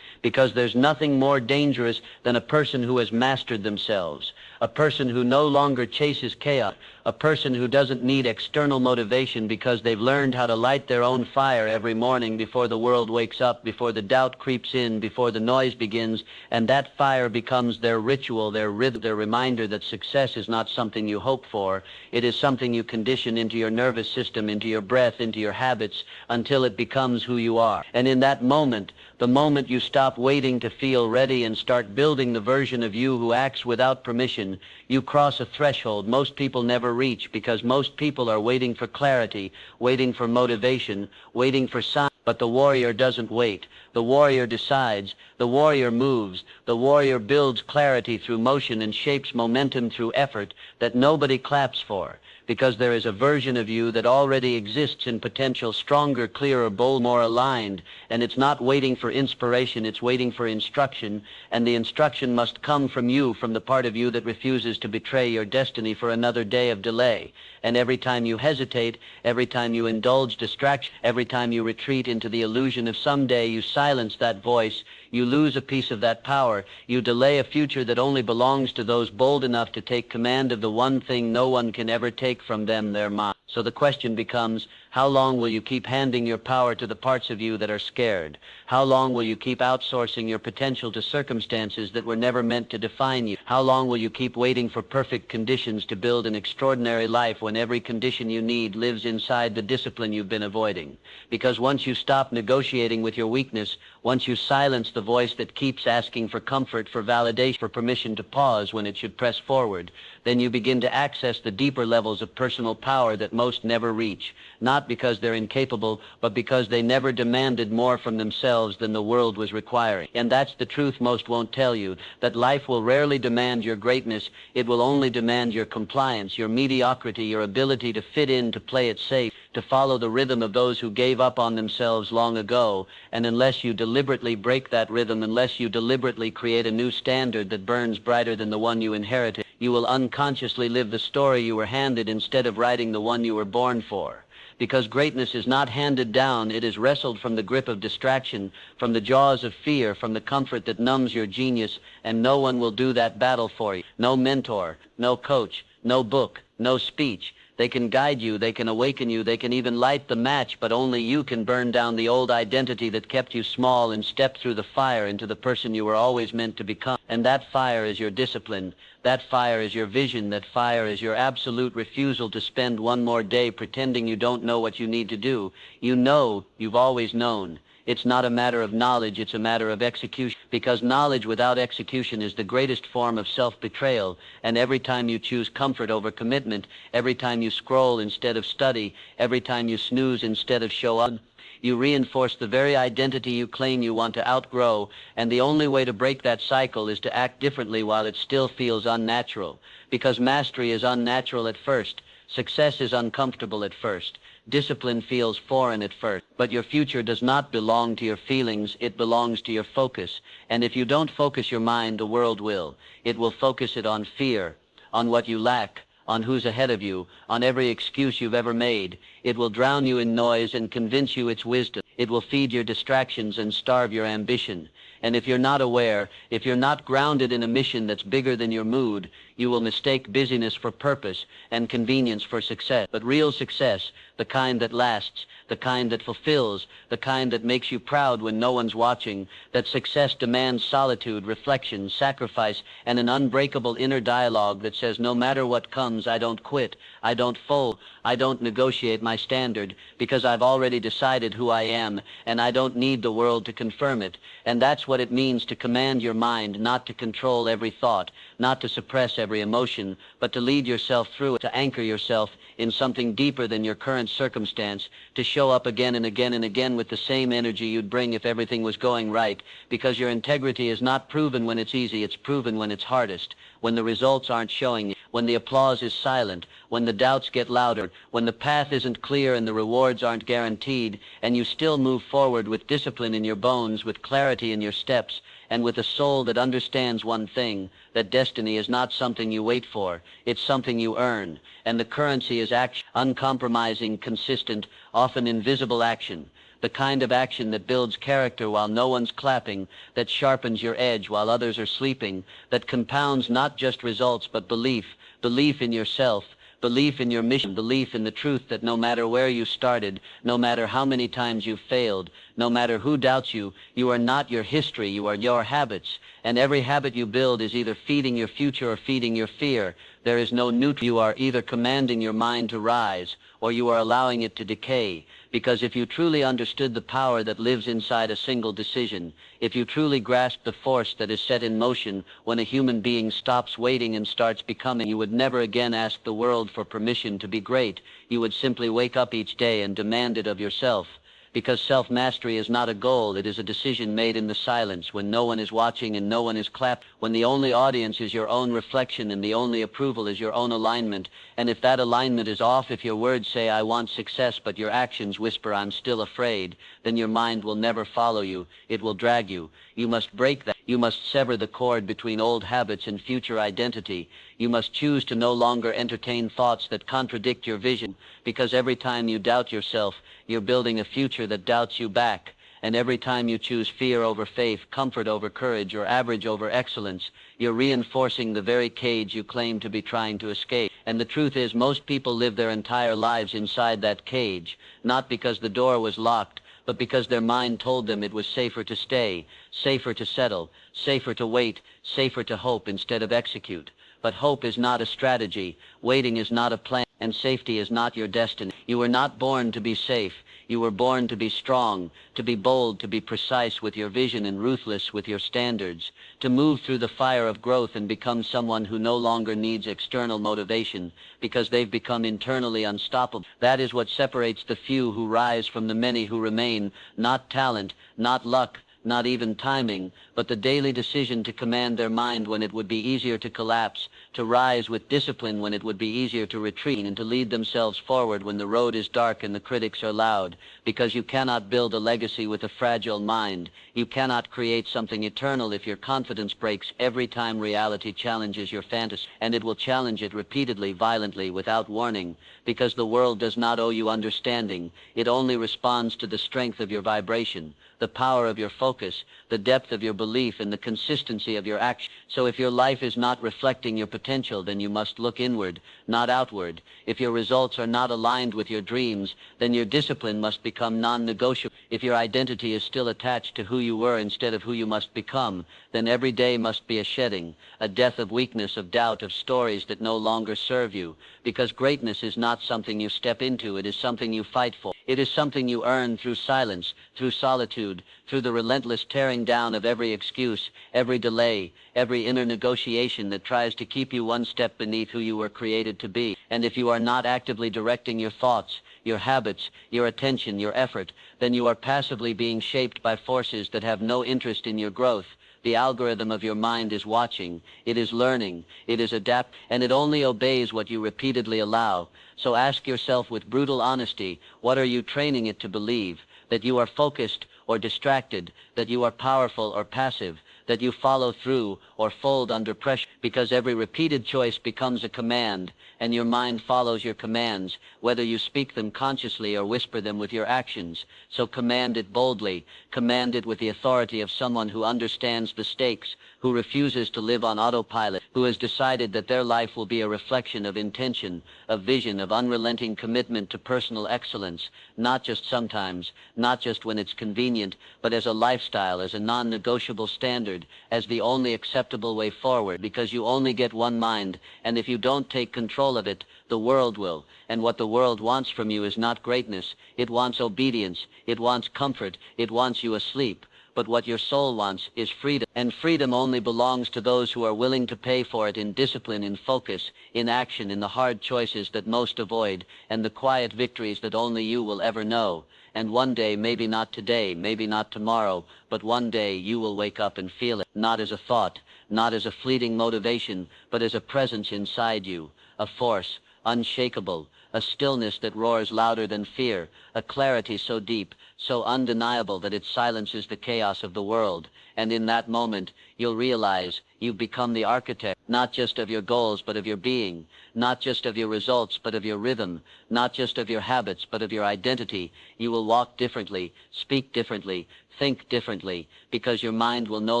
Because there's nothing more dangerous than a person who has mastered themselves, a person who no longer chases chaos, a person who doesn't need external motivation because they've learned how to light their own fire every morning before the world wakes up, before the doubt creeps in, before the noise begins, and that fire becomes their ritual, their rhythm, their reminder that success is not something you hope for. It is something you condition into your nervous system, into your breath, into your habits, until it becomes who you are. And in that moment, the moment you stop waiting to feel ready and start building the version of you who acts without permission, You cross a threshold most people never reach because most people are waiting for clarity, waiting for motivation, waiting for signs. But the warrior doesn't wait. The warrior decides. The warrior moves. The warrior builds clarity through motion and shapes momentum through effort that nobody claps for, because there is a version of you that already exists in potential, stronger, clearer, bold, more aligned, and it's not waiting for inspiration, it's waiting for instruction, and the instruction must come from you, from the part of you that refuses to betray your destiny for another day of delay. And every time you hesitate, every time you indulge distraction, every time you retreat into the illusion of someday, you silence that voice, you lose a piece of that power, you delay a future that only belongs to those bold enough to take command of the one thing no one can ever take from them, their mind. So the question becomes, how long will you keep handing your power to the parts of you that are scared? How long will you keep outsourcing your potential to circumstances that were never meant to define you? How long will you keep waiting for perfect conditions to build an extraordinary life when every condition you need lives inside the discipline you've been avoiding? Because once you stop negotiating with your weakness, once you silence the voice that keeps asking for comfort, for validation, for permission to pause when it should press forward, then you begin to access the deeper levels of personal power that most never reach, not because they're incapable, but because they never demanded more from themselves than the world was requiring. And that's the truth most won't tell you, that life will rarely demand your greatness, it will only demand your compliance, your mediocrity, your ability to fit in, to play it safe, to follow the rhythm of those who gave up on themselves long ago. And unless you deliberately break that rhythm, unless you deliberately create a new standard that burns brighter than the one you inherited, you will unconsciously live the story you were handed instead of writing the one you were born for. Because greatness is not handed down, it is wrestled from the grip of distraction, from the jaws of fear, from the comfort that numbs your genius, and no one will do that battle for you. No mentor, no coach, no book, no speech. They can guide you, they can awaken you, they can even light the match, but only you can burn down the old identity that kept you small and step through the fire into the person you were always meant to become. And that fire is your discipline. That fire is your vision. That fire is your absolute refusal to spend one more day pretending you don't know what you need to do. You know, you've always known. It's not a matter of knowledge, it's a matter of execution, because knowledge without execution is the greatest form of self-betrayal. And every time you choose comfort over commitment, every time you scroll instead of study, every time you snooze instead of show up, you reinforce the very identity you claim you want to outgrow. And the only way to break that cycle is to act differently while it still feels unnatural. Because mastery is unnatural at first. Success is uncomfortable at first. Discipline feels foreign at first, but your future does not belong to your feelings, it belongs to your focus. And if you don't focus your mind, the world will. It will focus it on fear, on what you lack, on who's ahead of you, on every excuse you've ever made. It will drown you in noise and convince you it's wisdom. It will feed your distractions and starve your ambition. And if you're not aware, if you're not grounded in a mission that's bigger than your mood, you will mistake busyness for purpose and convenience for success. But real success, the kind that lasts, the kind that fulfills, the kind that makes you proud when no one's watching, that success demands solitude, reflection, sacrifice, and an unbreakable inner dialogue that says, no matter what comes, I don't quit, I don't fold, I don't negotiate my standard, because I've already decided who I am, and I don't need the world to confirm it. And that's what it means to command your mind, not to control every thought, not to suppress every emotion, but to lead yourself through it, to anchor yourself in something deeper than your current circumstance, to show up again and again and again with the same energy you'd bring if everything was going right, because your integrity is not proven when it's easy, it's proven when it's hardest, when the results aren't showing you, when the applause is silent, when the doubts get louder, when the path isn't clear and the rewards aren't guaranteed, and you still move forward with discipline in your bones, with clarity in your steps, and with a soul that understands one thing, that destiny is not something you wait for, it's something you earn, and the currency is action, uncompromising, consistent, often invisible action, the kind of action that builds character while no one's clapping, that sharpens your edge while others are sleeping, that compounds not just results but belief, belief in yourself, belief in your mission, belief in the truth that no matter where you started, no matter how many times you've failed, no matter who doubts you, you are not your history, you are your habits. And every habit you build is either feeding your future or feeding your fear. There is no neutral. You are either commanding your mind to rise, or you are allowing it to decay. Because if you truly understood the power that lives inside a single decision, if you truly grasped the force that is set in motion when a human being stops waiting and starts becoming, you would never again ask the world for permission to be great. You would simply wake up each day and demand it of yourself. Because self-mastery is not a goal, it is a decision made in the silence, when no one is watching and no one is clapping, when the only audience is your own reflection and the only approval is your own alignment. And if that alignment is off, if your words say, "I want success," but your actions whisper, "I'm still afraid," then your mind will never follow you. It will drag you. You must break that. You must sever the cord between old habits and future identity. You must choose to no longer entertain thoughts that contradict your vision, because every time you doubt yourself, you're building a future that doubts you back. And every time you choose fear over faith, comfort over courage, or average over excellence, you're reinforcing the very cage you claim to be trying to escape. And the truth is, most people live their entire lives inside that cage, not because the door was locked, but because their mind told them it was safer to stay, safer to settle, safer to wait, safer to hope instead of execute. But hope is not a strategy, waiting is not a plan, and safety is not your destiny. You were not born to be safe. You were born to be strong, to be bold, to be precise with your vision and ruthless with your standards, to move through the fire of growth and become someone who no longer needs external motivation because they've become internally unstoppable. That is what separates the few who rise from the many who remain. Not talent, not luck, not even timing, but the daily decision to command their mind when it would be easier to collapse, to rise with discipline when it would be easier to retreat, and to lead themselves forward when the road is dark and the critics are loud. Because you cannot build a legacy with a fragile mind. You cannot create something eternal if your confidence breaks every time reality challenges your fantasy, and it will challenge it repeatedly, violently, without warning. Because the world does not owe you understanding. It only responds to the strength of your vibration, the power of your focus, the depth of your belief, and the consistency of your action. So if your life is not reflecting your potential, then you must look inward, not outward. If your results are not aligned with your dreams, then your discipline must become non-negotiable. If your identity is still attached to who you were instead of who you must become, then every day must be a shedding, a death of weakness, of doubt, of stories that no longer serve you. Because greatness is not something you step into, it is something you fight for. It is something you earn through silence, through solitude, through the relentless tearing down of every excuse, every delay, every inner negotiation that tries to keep you one step beneath who you were created to be. And if you are not actively directing your thoughts, your habits, your attention, your effort, then you are passively being shaped by forces that have no interest in your growth. The algorithm of your mind is watching, it is learning, it is adapting, and it only obeys what you repeatedly allow. So ask yourself with brutal honesty, what are you training it to believe? That you are focused or distracted, that you are powerful or passive, that you follow through or fold under pressure, because every repeated choice becomes a command, and your mind follows your commands, whether you speak them consciously or whisper them with your actions. So command it boldly, command it with the authority of someone who understands the stakes, who refuses to live on autopilot, who has decided that their life will be a reflection of intention, of vision, of unrelenting commitment to personal excellence, not just sometimes, not just when it's convenient, but as a lifestyle, as a non-negotiable standard, as the only acceptable way forward. Because you only get one mind, and if you don't take control of it, the world will. And what the world wants from you is not greatness. It wants obedience. It wants comfort. It wants you asleep. But what your soul wants is freedom. And freedom only belongs to those who are willing to pay for it in discipline, in focus, in action, in the hard choices that most avoid, and the quiet victories that only you will ever know. And one day, maybe not today, maybe not tomorrow, but one day you will wake up and feel it, not as a thought, not as a fleeting motivation, but as a presence inside you, a force, unshakable, a stillness that roars louder than fear, a clarity so deep, so undeniable that it silences the chaos of the world. And in that moment, you'll realize you've become the architect, not just of your goals, but of your being, not just of your results, but of your rhythm, not just of your habits, but of your identity. You will walk differently, speak differently, think differently, because your mind will no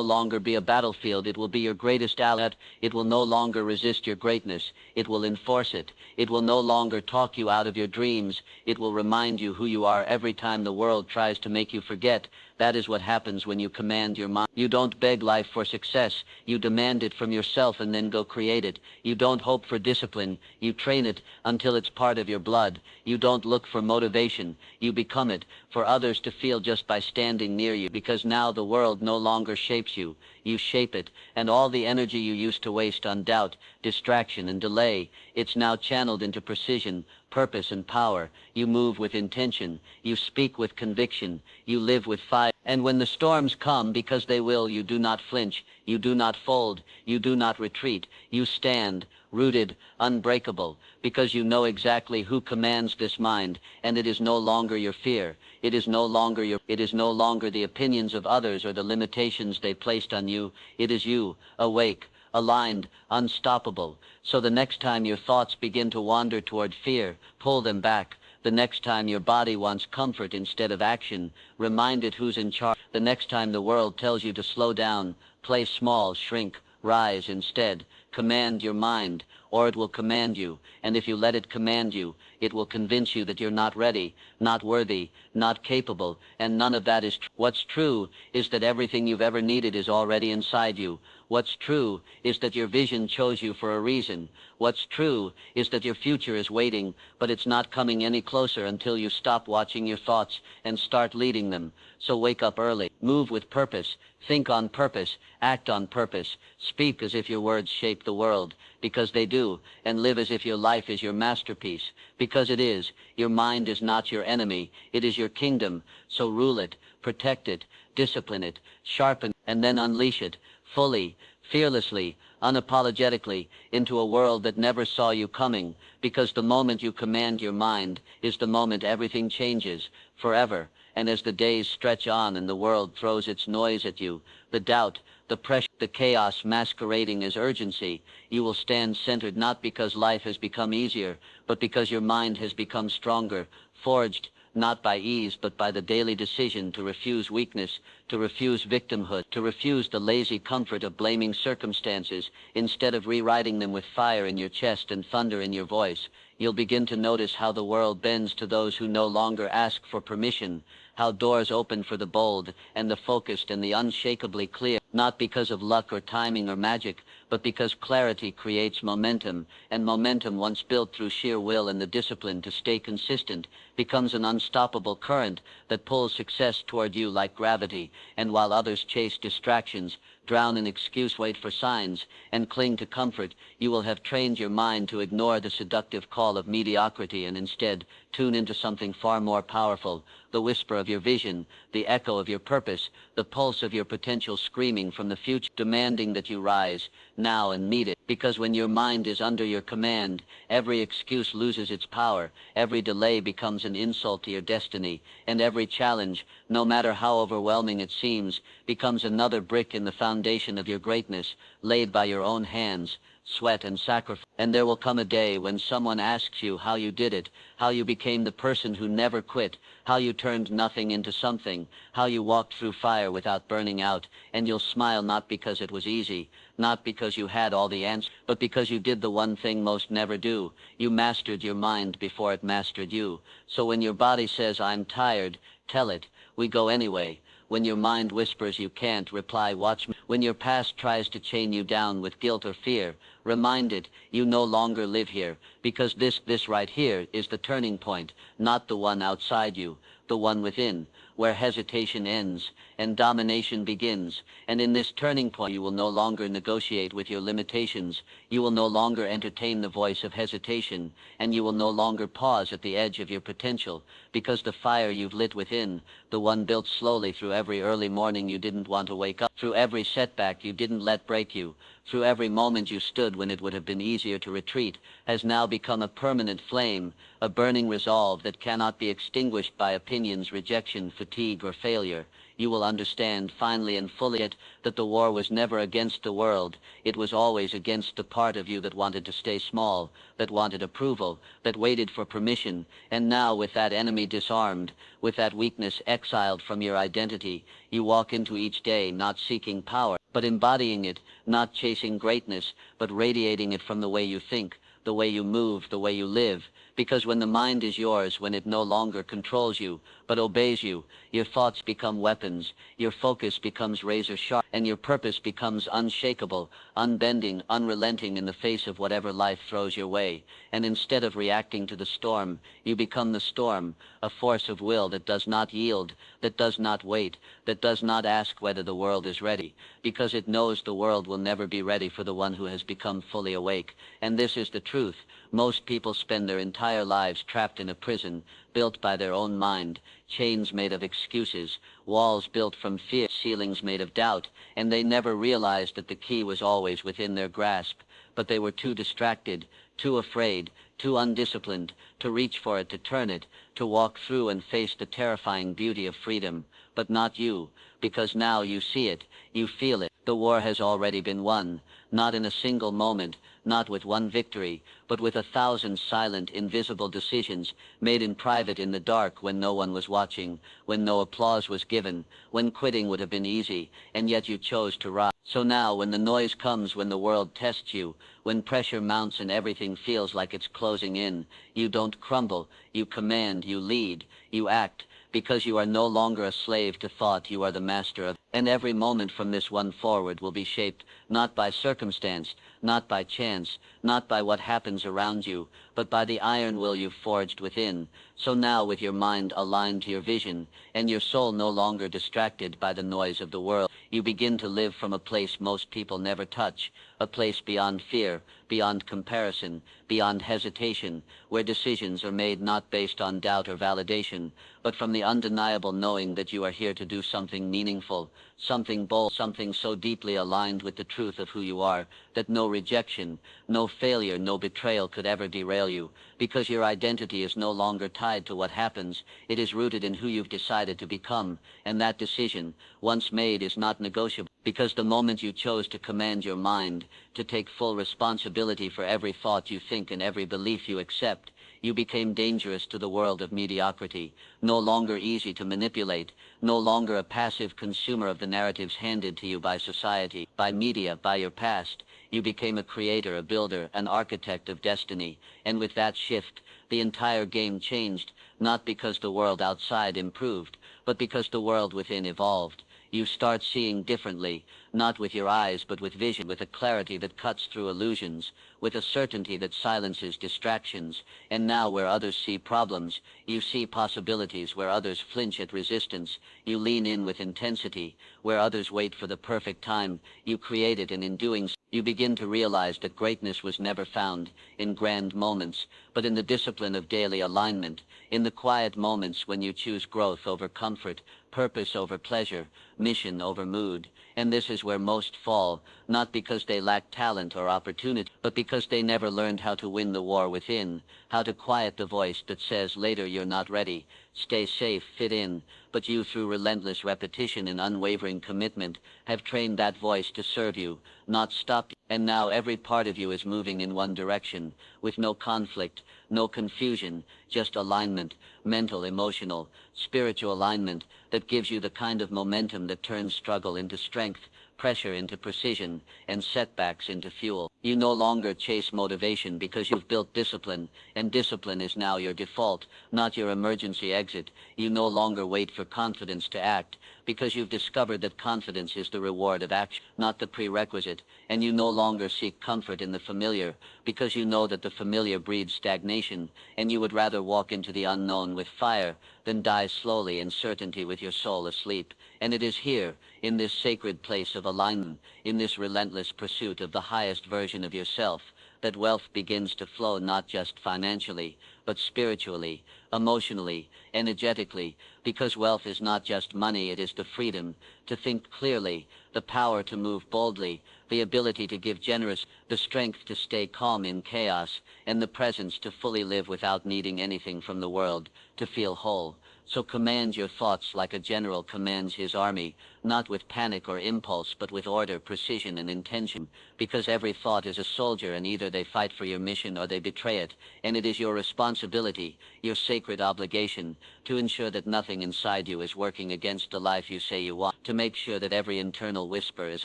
longer be a battlefield. It will be your greatest ally. It will no longer resist your greatness. It will enforce it. It will no longer talk you out of your dreams. It will remind you who you are every time the world tries to make you forget. That is what happens when you command your mind. You don't beg life for success. You demand it from yourself and then go create it. You don't hope for discipline. You train it until it's part of your blood. You don't look for motivation. You become it for others to feel just by standing near you, because now the world no longer shapes you. You shape it, and all the energy you used to waste on doubt, distraction, and delay, it's now channeled into precision, purpose, and power. You move with intention. You speak with conviction. You live with fire. And when the storms come, because they will, you do not flinch. You do not fold. You do not retreat. You stand, rooted, unbreakable, because you know exactly who commands this mind, and it is no longer your fear. It is no longer the opinions of others or the limitations they placed on you. It is you, awake, aligned, unstoppable. So the next time your thoughts begin to wander toward fear, pull them back. The next time your body wants comfort instead of action, remind it who's in charge. The next time the world tells you to slow down, play small, shrink, rise instead. Command your mind, or it will command you. And if you let it command you, it will convince you that you're not ready, not worthy, not capable, and none of that is true. What's true is that everything you've ever needed is already inside you. What's true is that your vision chose you for a reason. What's true is that your future is waiting, but it's not coming any closer until you stop watching your thoughts and start leading them. So wake up early, move with purpose, think on purpose, act on purpose, speak as if your words shape the world, because they do, and live as if your life is your masterpiece, because it is. Your mind is not your enemy, it is your kingdom. So rule it, protect it, discipline it, sharpen, and then unleash it, fully, fearlessly, unapologetically, into a world that never saw you coming, because the moment you command your mind is the moment everything changes, forever. And as the days stretch on and the world throws its noise at you, the doubt, the pressure, the chaos masquerading as urgency, you will stand centered, not because life has become easier, but because your mind has become stronger, forged not by ease but by the daily decision to refuse weakness, to refuse victimhood, to refuse the lazy comfort of blaming circumstances instead of rewriting them with fire in your chest and thunder in your voice. You'll begin to notice how the world bends to those who no longer ask for permission, how doors open for the bold and the focused and the unshakably clear, not because of luck or timing or magic, but because clarity creates momentum, and momentum, once built through sheer will and the discipline to stay consistent, becomes an unstoppable current that pulls success toward you like gravity. And while others chase distractions, drown in excuse, wait for signs, and cling to comfort, you will have trained your mind to ignore the seductive call of mediocrity and instead tune into something far more powerful, the whisper of your vision, the echo of your purpose, the pulse of your potential screaming from the future, demanding that you rise now and meet it. Because when your mind is under your command, every excuse loses its power, every delay becomes an insult to your destiny, and every challenge, no matter how overwhelming it seems, becomes another brick in the foundation of your greatness, laid by your own hands, sweat, and sacrifice. And there will come a day when someone asks you how you did it, how you became the person who never quit, how you turned nothing into something, how you walked through fire without burning out, and you'll smile, not because it was easy, not because you had all the answers, but because you did the one thing most never do. You mastered your mind before it mastered you. So when your body says, "I'm tired," tell it, "We go anyway." When your mind whispers, "You can't," reply, "Watch me." When your past tries to chain you down with guilt or fear, remind it, "You no longer live here," because this right here is the turning point, not the one outside you, the one within, where hesitation ends and domination begins. And in this turning point, you will no longer negotiate with your limitations. You will no longer entertain the voice of hesitation, and you will no longer pause at the edge of your potential, because the fire you've lit within, the one built slowly through every early morning you didn't want to wake up, through every setback you didn't let break you, through every moment you stood when it would have been easier to retreat, has now become a permanent flame, a burning resolve that cannot be extinguished by opinions, rejection, fatigue, or failure. You will understand finally and fully that the war was never against the world. It was always against the part of you that wanted to stay small, that wanted approval, that waited for permission. And now, with that enemy disarmed, with that weakness exiled from your identity, you walk into each day not seeking power, but embodying it, not chasing greatness, but radiating it from the way you think, the way you move, the way you live, Because when the mind is yours, when it no longer controls you, but obeys you, your thoughts become weapons, your focus becomes razor sharp, and your purpose becomes unshakable, unbending, unrelenting in the face of whatever life throws your way. And instead of reacting to the storm, you become the storm, a force of will that does not yield, that does not wait, that does not ask whether the world is ready, because it knows the world will never be ready for the one who has become fully awake. And this is the truth. Most people spend their entire lives trapped in a prison, built by their own mind, chains made of excuses, walls built from fear, ceilings made of doubt, and they never realized that the key was always within their grasp. But they were too distracted, too afraid, too undisciplined, to reach for it, to turn it, to walk through and face the terrifying beauty of freedom. But not you, because now you see it, you feel it. The war has already been won, not in a single moment, not with one victory, but with 1,000 silent, invisible decisions made in private in the dark when no one was watching, when no applause was given, when quitting would have been easy, and yet you chose to rise. So now, when the noise comes, when the world tests you, when pressure mounts and everything feels like it's closing in, you don't crumble, you command, you lead, you act, because you are no longer a slave to thought, you are the master of. And every moment from this one forward will be shaped not by circumstance, not by chance, not by what happens around you, but by the iron will you've forged within. So now, with your mind aligned to your vision, and your soul no longer distracted by the noise of the world, you begin to live from a place most people never touch, a place beyond fear, beyond comparison, beyond hesitation, where decisions are made not based on doubt or validation, but from the undeniable knowing that you are here to do something meaningful, something bold, something so deeply aligned with the truth of who you are, that no rejection, no failure, no betrayal could ever derail you, because your identity is no longer tied to what happens, it is rooted in who you've decided to become, and that decision, once made, is not negotiable, because the moment you chose to command your mind, to take full responsibility for every thought you think and every belief you accept, you became dangerous to the world of mediocrity, no longer easy to manipulate, no longer a passive consumer of the narratives handed to you by society, by media, by your past. You became a creator, a builder, an architect of destiny, and with that shift, the entire game changed, not because the world outside improved, but because the world within evolved. You start seeing differently, not with your eyes but with vision, with a clarity that cuts through illusions, with a certainty that silences distractions. And now, where others see problems, you see possibilities. Where others flinch at resistance, you lean in with intensity. Where others wait for the perfect time, you create it, and in doing so, you begin to realize that greatness was never found in grand moments, but in the discipline of daily alignment, in the quiet moments when you choose growth over comfort, purpose over pleasure, mission over mood. And this is where most fall, not because they lack talent or opportunity, but because they never learned how to win the war within, how to quiet the voice that says later you're not ready, stay safe, fit in. But you, through relentless repetition and unwavering commitment, have trained that voice to serve you, not stop you. And now every part of you is moving in one direction, with no conflict, no confusion, just alignment, mental, emotional, spiritual alignment that gives you the kind of momentum that turns struggle into strength, pressure into precision, and setbacks into fuel. You no longer chase motivation because you've built discipline, and discipline is now your default, not your emergency exit. You no longer wait for confidence to act, because you've discovered that confidence is the reward of action, not the prerequisite. And you no longer seek comfort in the familiar, because you know that the familiar breeds stagnation, and you would rather walk into the unknown with fire than die slowly in certainty with your soul asleep. And it is here, in this sacred place of alignment, in this relentless pursuit of the highest version of yourself, that wealth begins to flow, not just financially, but spiritually, emotionally, energetically, because wealth is not just money, it is the freedom to think clearly, the power to move boldly, the ability to give generously, the strength to stay calm in chaos, and the presence to fully live without needing anything from the world, to feel whole. So command your thoughts like a general commands his army, not with panic or impulse, but with order, precision, and intention, because every thought is a soldier, and either they fight for your mission or they betray it, and it is your responsibility, your sacred obligation, to ensure that nothing inside you is working against the life you say you want, to make sure that every internal whisper is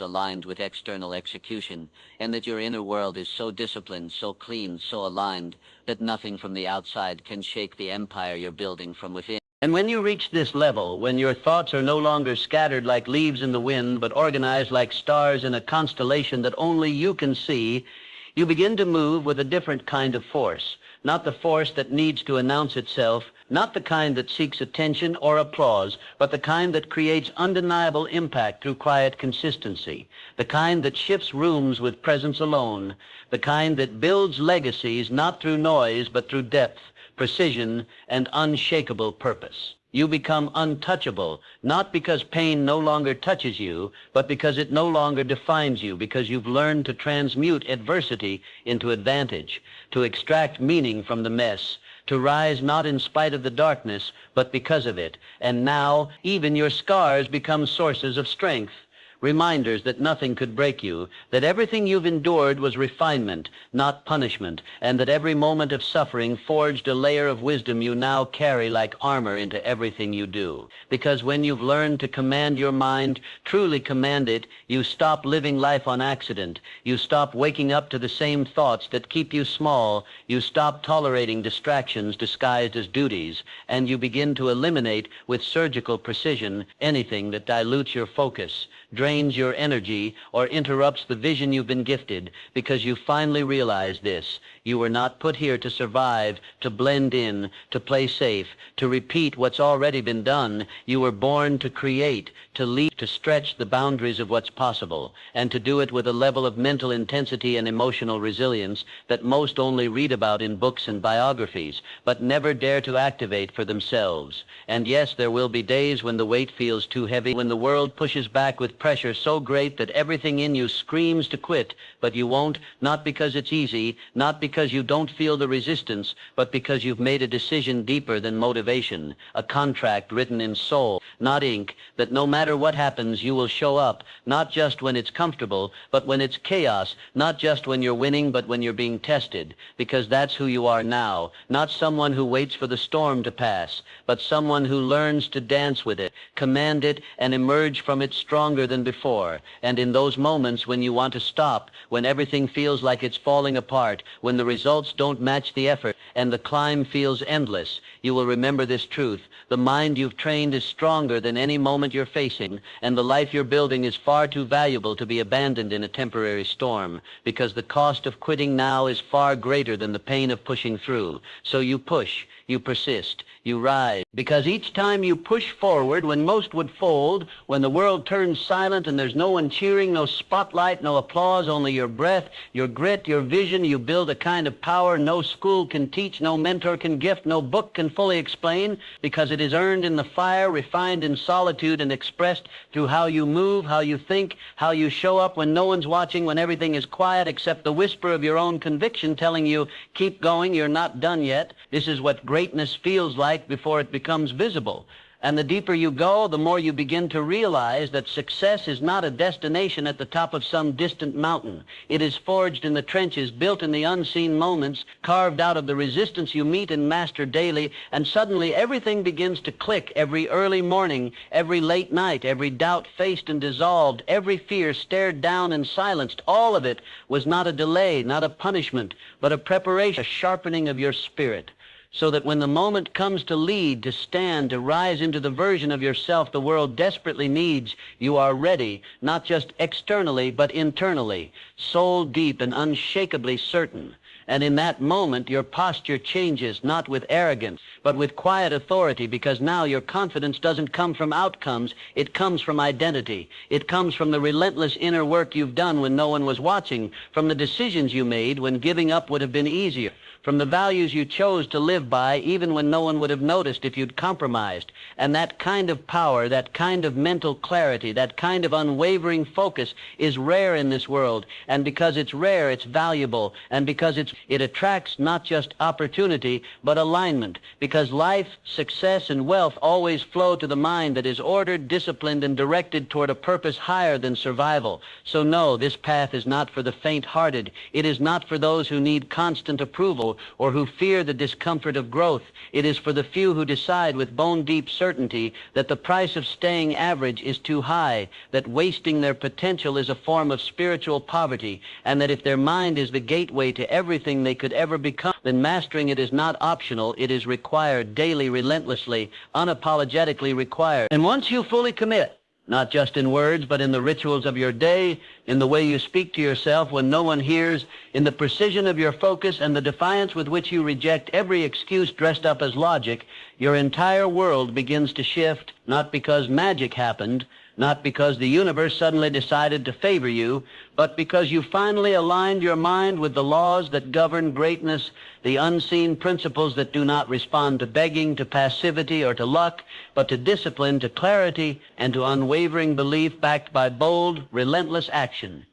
aligned with external execution, and that your inner world is so disciplined, so clean, so aligned, that nothing from the outside can shake the empire you're building from within. And when you reach this level, when your thoughts are no longer scattered like leaves in the wind, but organized like stars in a constellation that only you can see, you begin to move with a different kind of force. Not the force that needs to announce itself, not the kind that seeks attention or applause, but the kind that creates undeniable impact through quiet consistency, the kind that shifts rooms with presence alone, the kind that builds legacies not through noise but through depth, precision, and unshakable purpose. You become untouchable, not because pain no longer touches you, but because it no longer defines you, because you've learned to transmute adversity into advantage, to extract meaning from the mess, to rise not in spite of the darkness, but because of it. And now, even your scars become sources of strength. Reminders that nothing could break you, that everything you've endured was refinement, not punishment, and that every moment of suffering forged a layer of wisdom you now carry like armor into everything you do. Because when you've learned to command your mind, truly command it, you stop living life on accident. You stop waking up to the same thoughts that keep you small. You stop tolerating distractions disguised as duties, and you begin to eliminate with surgical precision anything that dilutes your focus, drains your energy, or interrupts the vision you've been gifted, because you finally realize this. You were not put here to survive, to blend in, to play safe, to repeat what's already been done. You were born to create, to lead, to stretch the boundaries of what's possible, and to do it with a level of mental intensity and emotional resilience that most only read about in books and biographies, but never dare to activate for themselves. And yes, there will be days when the weight feels too heavy, when the world pushes back with pressure so great that everything in you screams to quit, but you won't, not because it's easy, not because you don't feel the resistance, but because you've made a decision deeper than motivation, a contract written in soul, not ink, that no matter what happens, you will show up, not just when it's comfortable, but when it's chaos, not just when you're winning, but when you're being tested, because that's who you are now, not someone who waits for the storm to pass, but someone who learns to dance with it, command it, and emerge from it stronger than before. And in those moments when you want to stop, when everything feels like it's falling apart, when the results don't match the effort, and the climb feels endless, you will remember this truth. The mind you've trained is stronger than any moment you're facing, and the life you're building is far too valuable to be abandoned in a temporary storm, because the cost of quitting now is far greater than the pain of pushing through. So you push, you persist, you rise, because each time you push forward when most would fold, when the world turns silent and there's no one cheering, no spotlight, no applause, only your breath, your grit, your vision, you build a kind of power no school can teach, no mentor can gift, no book can fully explain, because it is earned in the fire, refined in solitude, and expressed through how you move, how you think, how you show up when no one's watching, when everything is quiet except the whisper of your own conviction telling you, keep going, you're not done yet. This is what greatness feels like before it becomes visible. And the deeper you go, the more you begin to realize that success is not a destination at the top of some distant mountain. It is forged in the trenches, built in the unseen moments, carved out of the resistance you meet and master daily, and suddenly everything begins to click every early morning, every late night, every doubt faced and dissolved, every fear stared down and silenced. All of it was not a delay, not a punishment, but a preparation, a sharpening of your spirit, so that when the moment comes to lead, to stand, to rise into the version of yourself the world desperately needs, you are ready, not just externally, but internally, soul deep and unshakably certain. And in that moment, your posture changes, not with arrogance, but with quiet authority, because now your confidence doesn't come from outcomes, it comes from identity. It comes from the relentless inner work you've done when no one was watching, from the decisions you made when giving up would have been easier, from the values you chose to live by even when no one would have noticed if you'd compromised. And that kind of power, that kind of mental clarity, that kind of unwavering focus is rare in this world. And because it's rare, it's valuable. And because it attracts not just opportunity, but alignment. Because life, success, and wealth always flow to the mind that is ordered, disciplined, and directed toward a purpose higher than survival. So no, this path is not for the faint-hearted. It is not for those who need constant approval. grow or who fear the discomfort of growth. It is for the few who decide with bone-deep certainty that the price of staying average is too high, that wasting their potential is a form of spiritual poverty, and that if their mind is the gateway to everything they could ever become, then mastering it is not optional, it is required daily, relentlessly, unapologetically required. And once you fully commit, not just in words, but in the rituals of your day, in the way you speak to yourself when no one hears, in the precision of your focus and the defiance with which you reject every excuse dressed up as logic, your entire world begins to shift, not because magic happened, not because the universe suddenly decided to favor you, but because you finally aligned your mind with the laws that govern greatness, the unseen principles that do not respond to begging, to passivity, or to luck, but to discipline, to clarity, and to unwavering belief backed by bold, relentless action.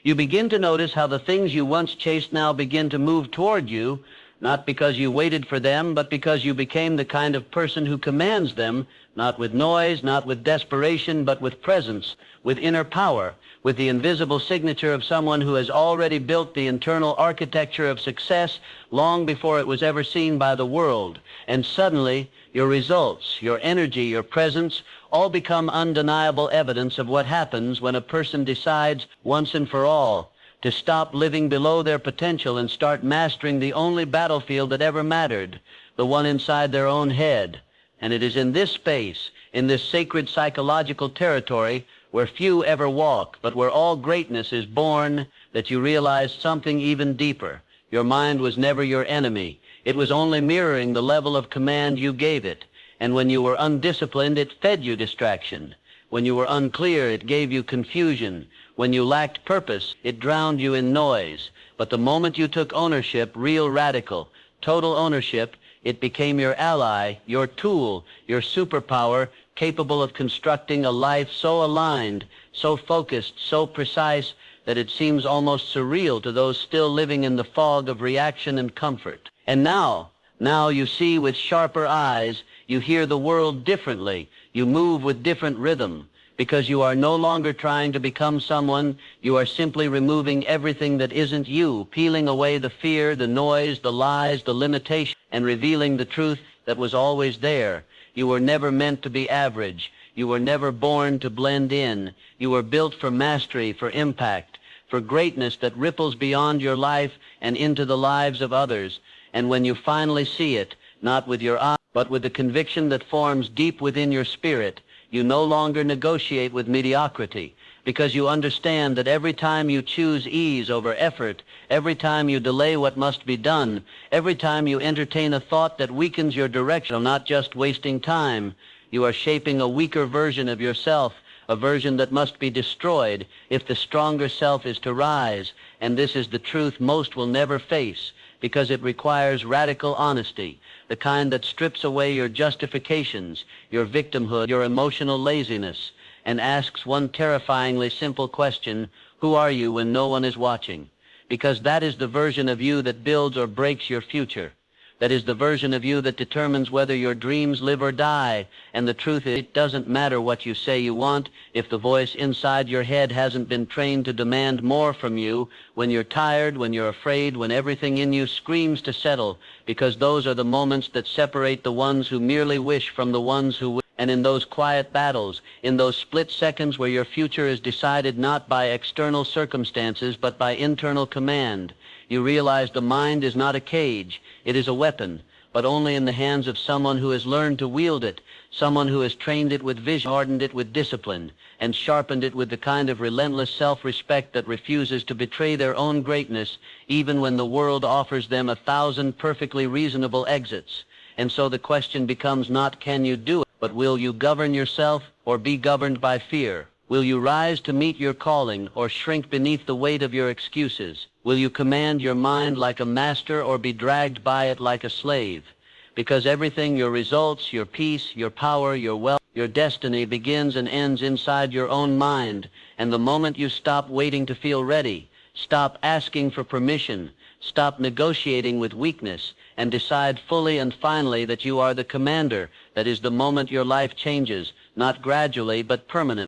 You begin to notice how the things you once chased now begin to move toward you, not because you waited for them, but because you became the kind of person who commands them, not with noise, not with desperation, but with presence, with inner power, with the invisible signature of someone who has already built the internal architecture of success long before it was ever seen by the world. And suddenly, your results, your energy, your presence, all become undeniable evidence of what happens when a person decides once and for all to stop living below their potential and start mastering the only battlefield that ever mattered, the one inside their own head. And it is in this space, in this sacred psychological territory, where few ever walk, but where all greatness is born, that you realize something even deeper. Your mind was never your enemy. It was only mirroring the level of command you gave it. And when you were undisciplined, it fed you distraction. When you were unclear, it gave you confusion. When you lacked purpose, it drowned you in noise. But the moment you took ownership, real radical, total ownership, it became your ally, your tool, your superpower, capable of constructing a life so aligned, so focused, so precise, that it seems almost surreal to those still living in the fog of reaction and comfort. And now you see with sharper eyes, you hear the world differently, you move with different rhythm, because you are no longer trying to become someone, you are simply removing everything that isn't you, peeling away the fear, the noise, the lies, the limitation, and revealing the truth that was always there. You were never meant to be average. You were never born to blend in. You were built for mastery, for impact, for greatness that ripples beyond your life and into the lives of others. And when you finally see it, not with your eyes, but with the conviction that forms deep within your spirit, you no longer negotiate with mediocrity, because you understand that every time you choose ease over effort, every time you delay what must be done, every time you entertain a thought that weakens your direction, you're not just wasting time, you are shaping a weaker version of yourself, a version that must be destroyed if the stronger self is to rise. And this is the truth most will never face, because it requires radical honesty, the kind that strips away your justifications, your victimhood, your emotional laziness, and asks one terrifyingly simple question: who are you when no one is watching? Because that is the version of you that builds or breaks your future. That is the version of you that determines whether your dreams live or die. And the truth is, it doesn't matter what you say you want if the voice inside your head hasn't been trained to demand more from you when you're tired, when you're afraid, when everything in you screams to settle, because those are the moments that separate the ones who merely wish from the ones who wish. And in those quiet battles, in those split seconds where your future is decided not by external circumstances but by internal command, you realize the mind is not a cage, it is a weapon, but only in the hands of someone who has learned to wield it, someone who has trained it with vision, hardened it with discipline, and sharpened it with the kind of relentless self-respect that refuses to betray their own greatness even when the world offers them 1,000 perfectly reasonable exits. And so the question becomes not can you do it, but will you govern yourself or be governed by fear? Will you rise to meet your calling or shrink beneath the weight of your excuses? Will you command your mind like a master or be dragged by it like a slave? Because everything, your results, your peace, your power, your wealth, your destiny begins and ends inside your own mind. And the moment you stop waiting to feel ready, stop asking for permission, stop negotiating with weakness, and decide fully and finally that you are the commander, that is the moment your life changes, not gradually but permanently.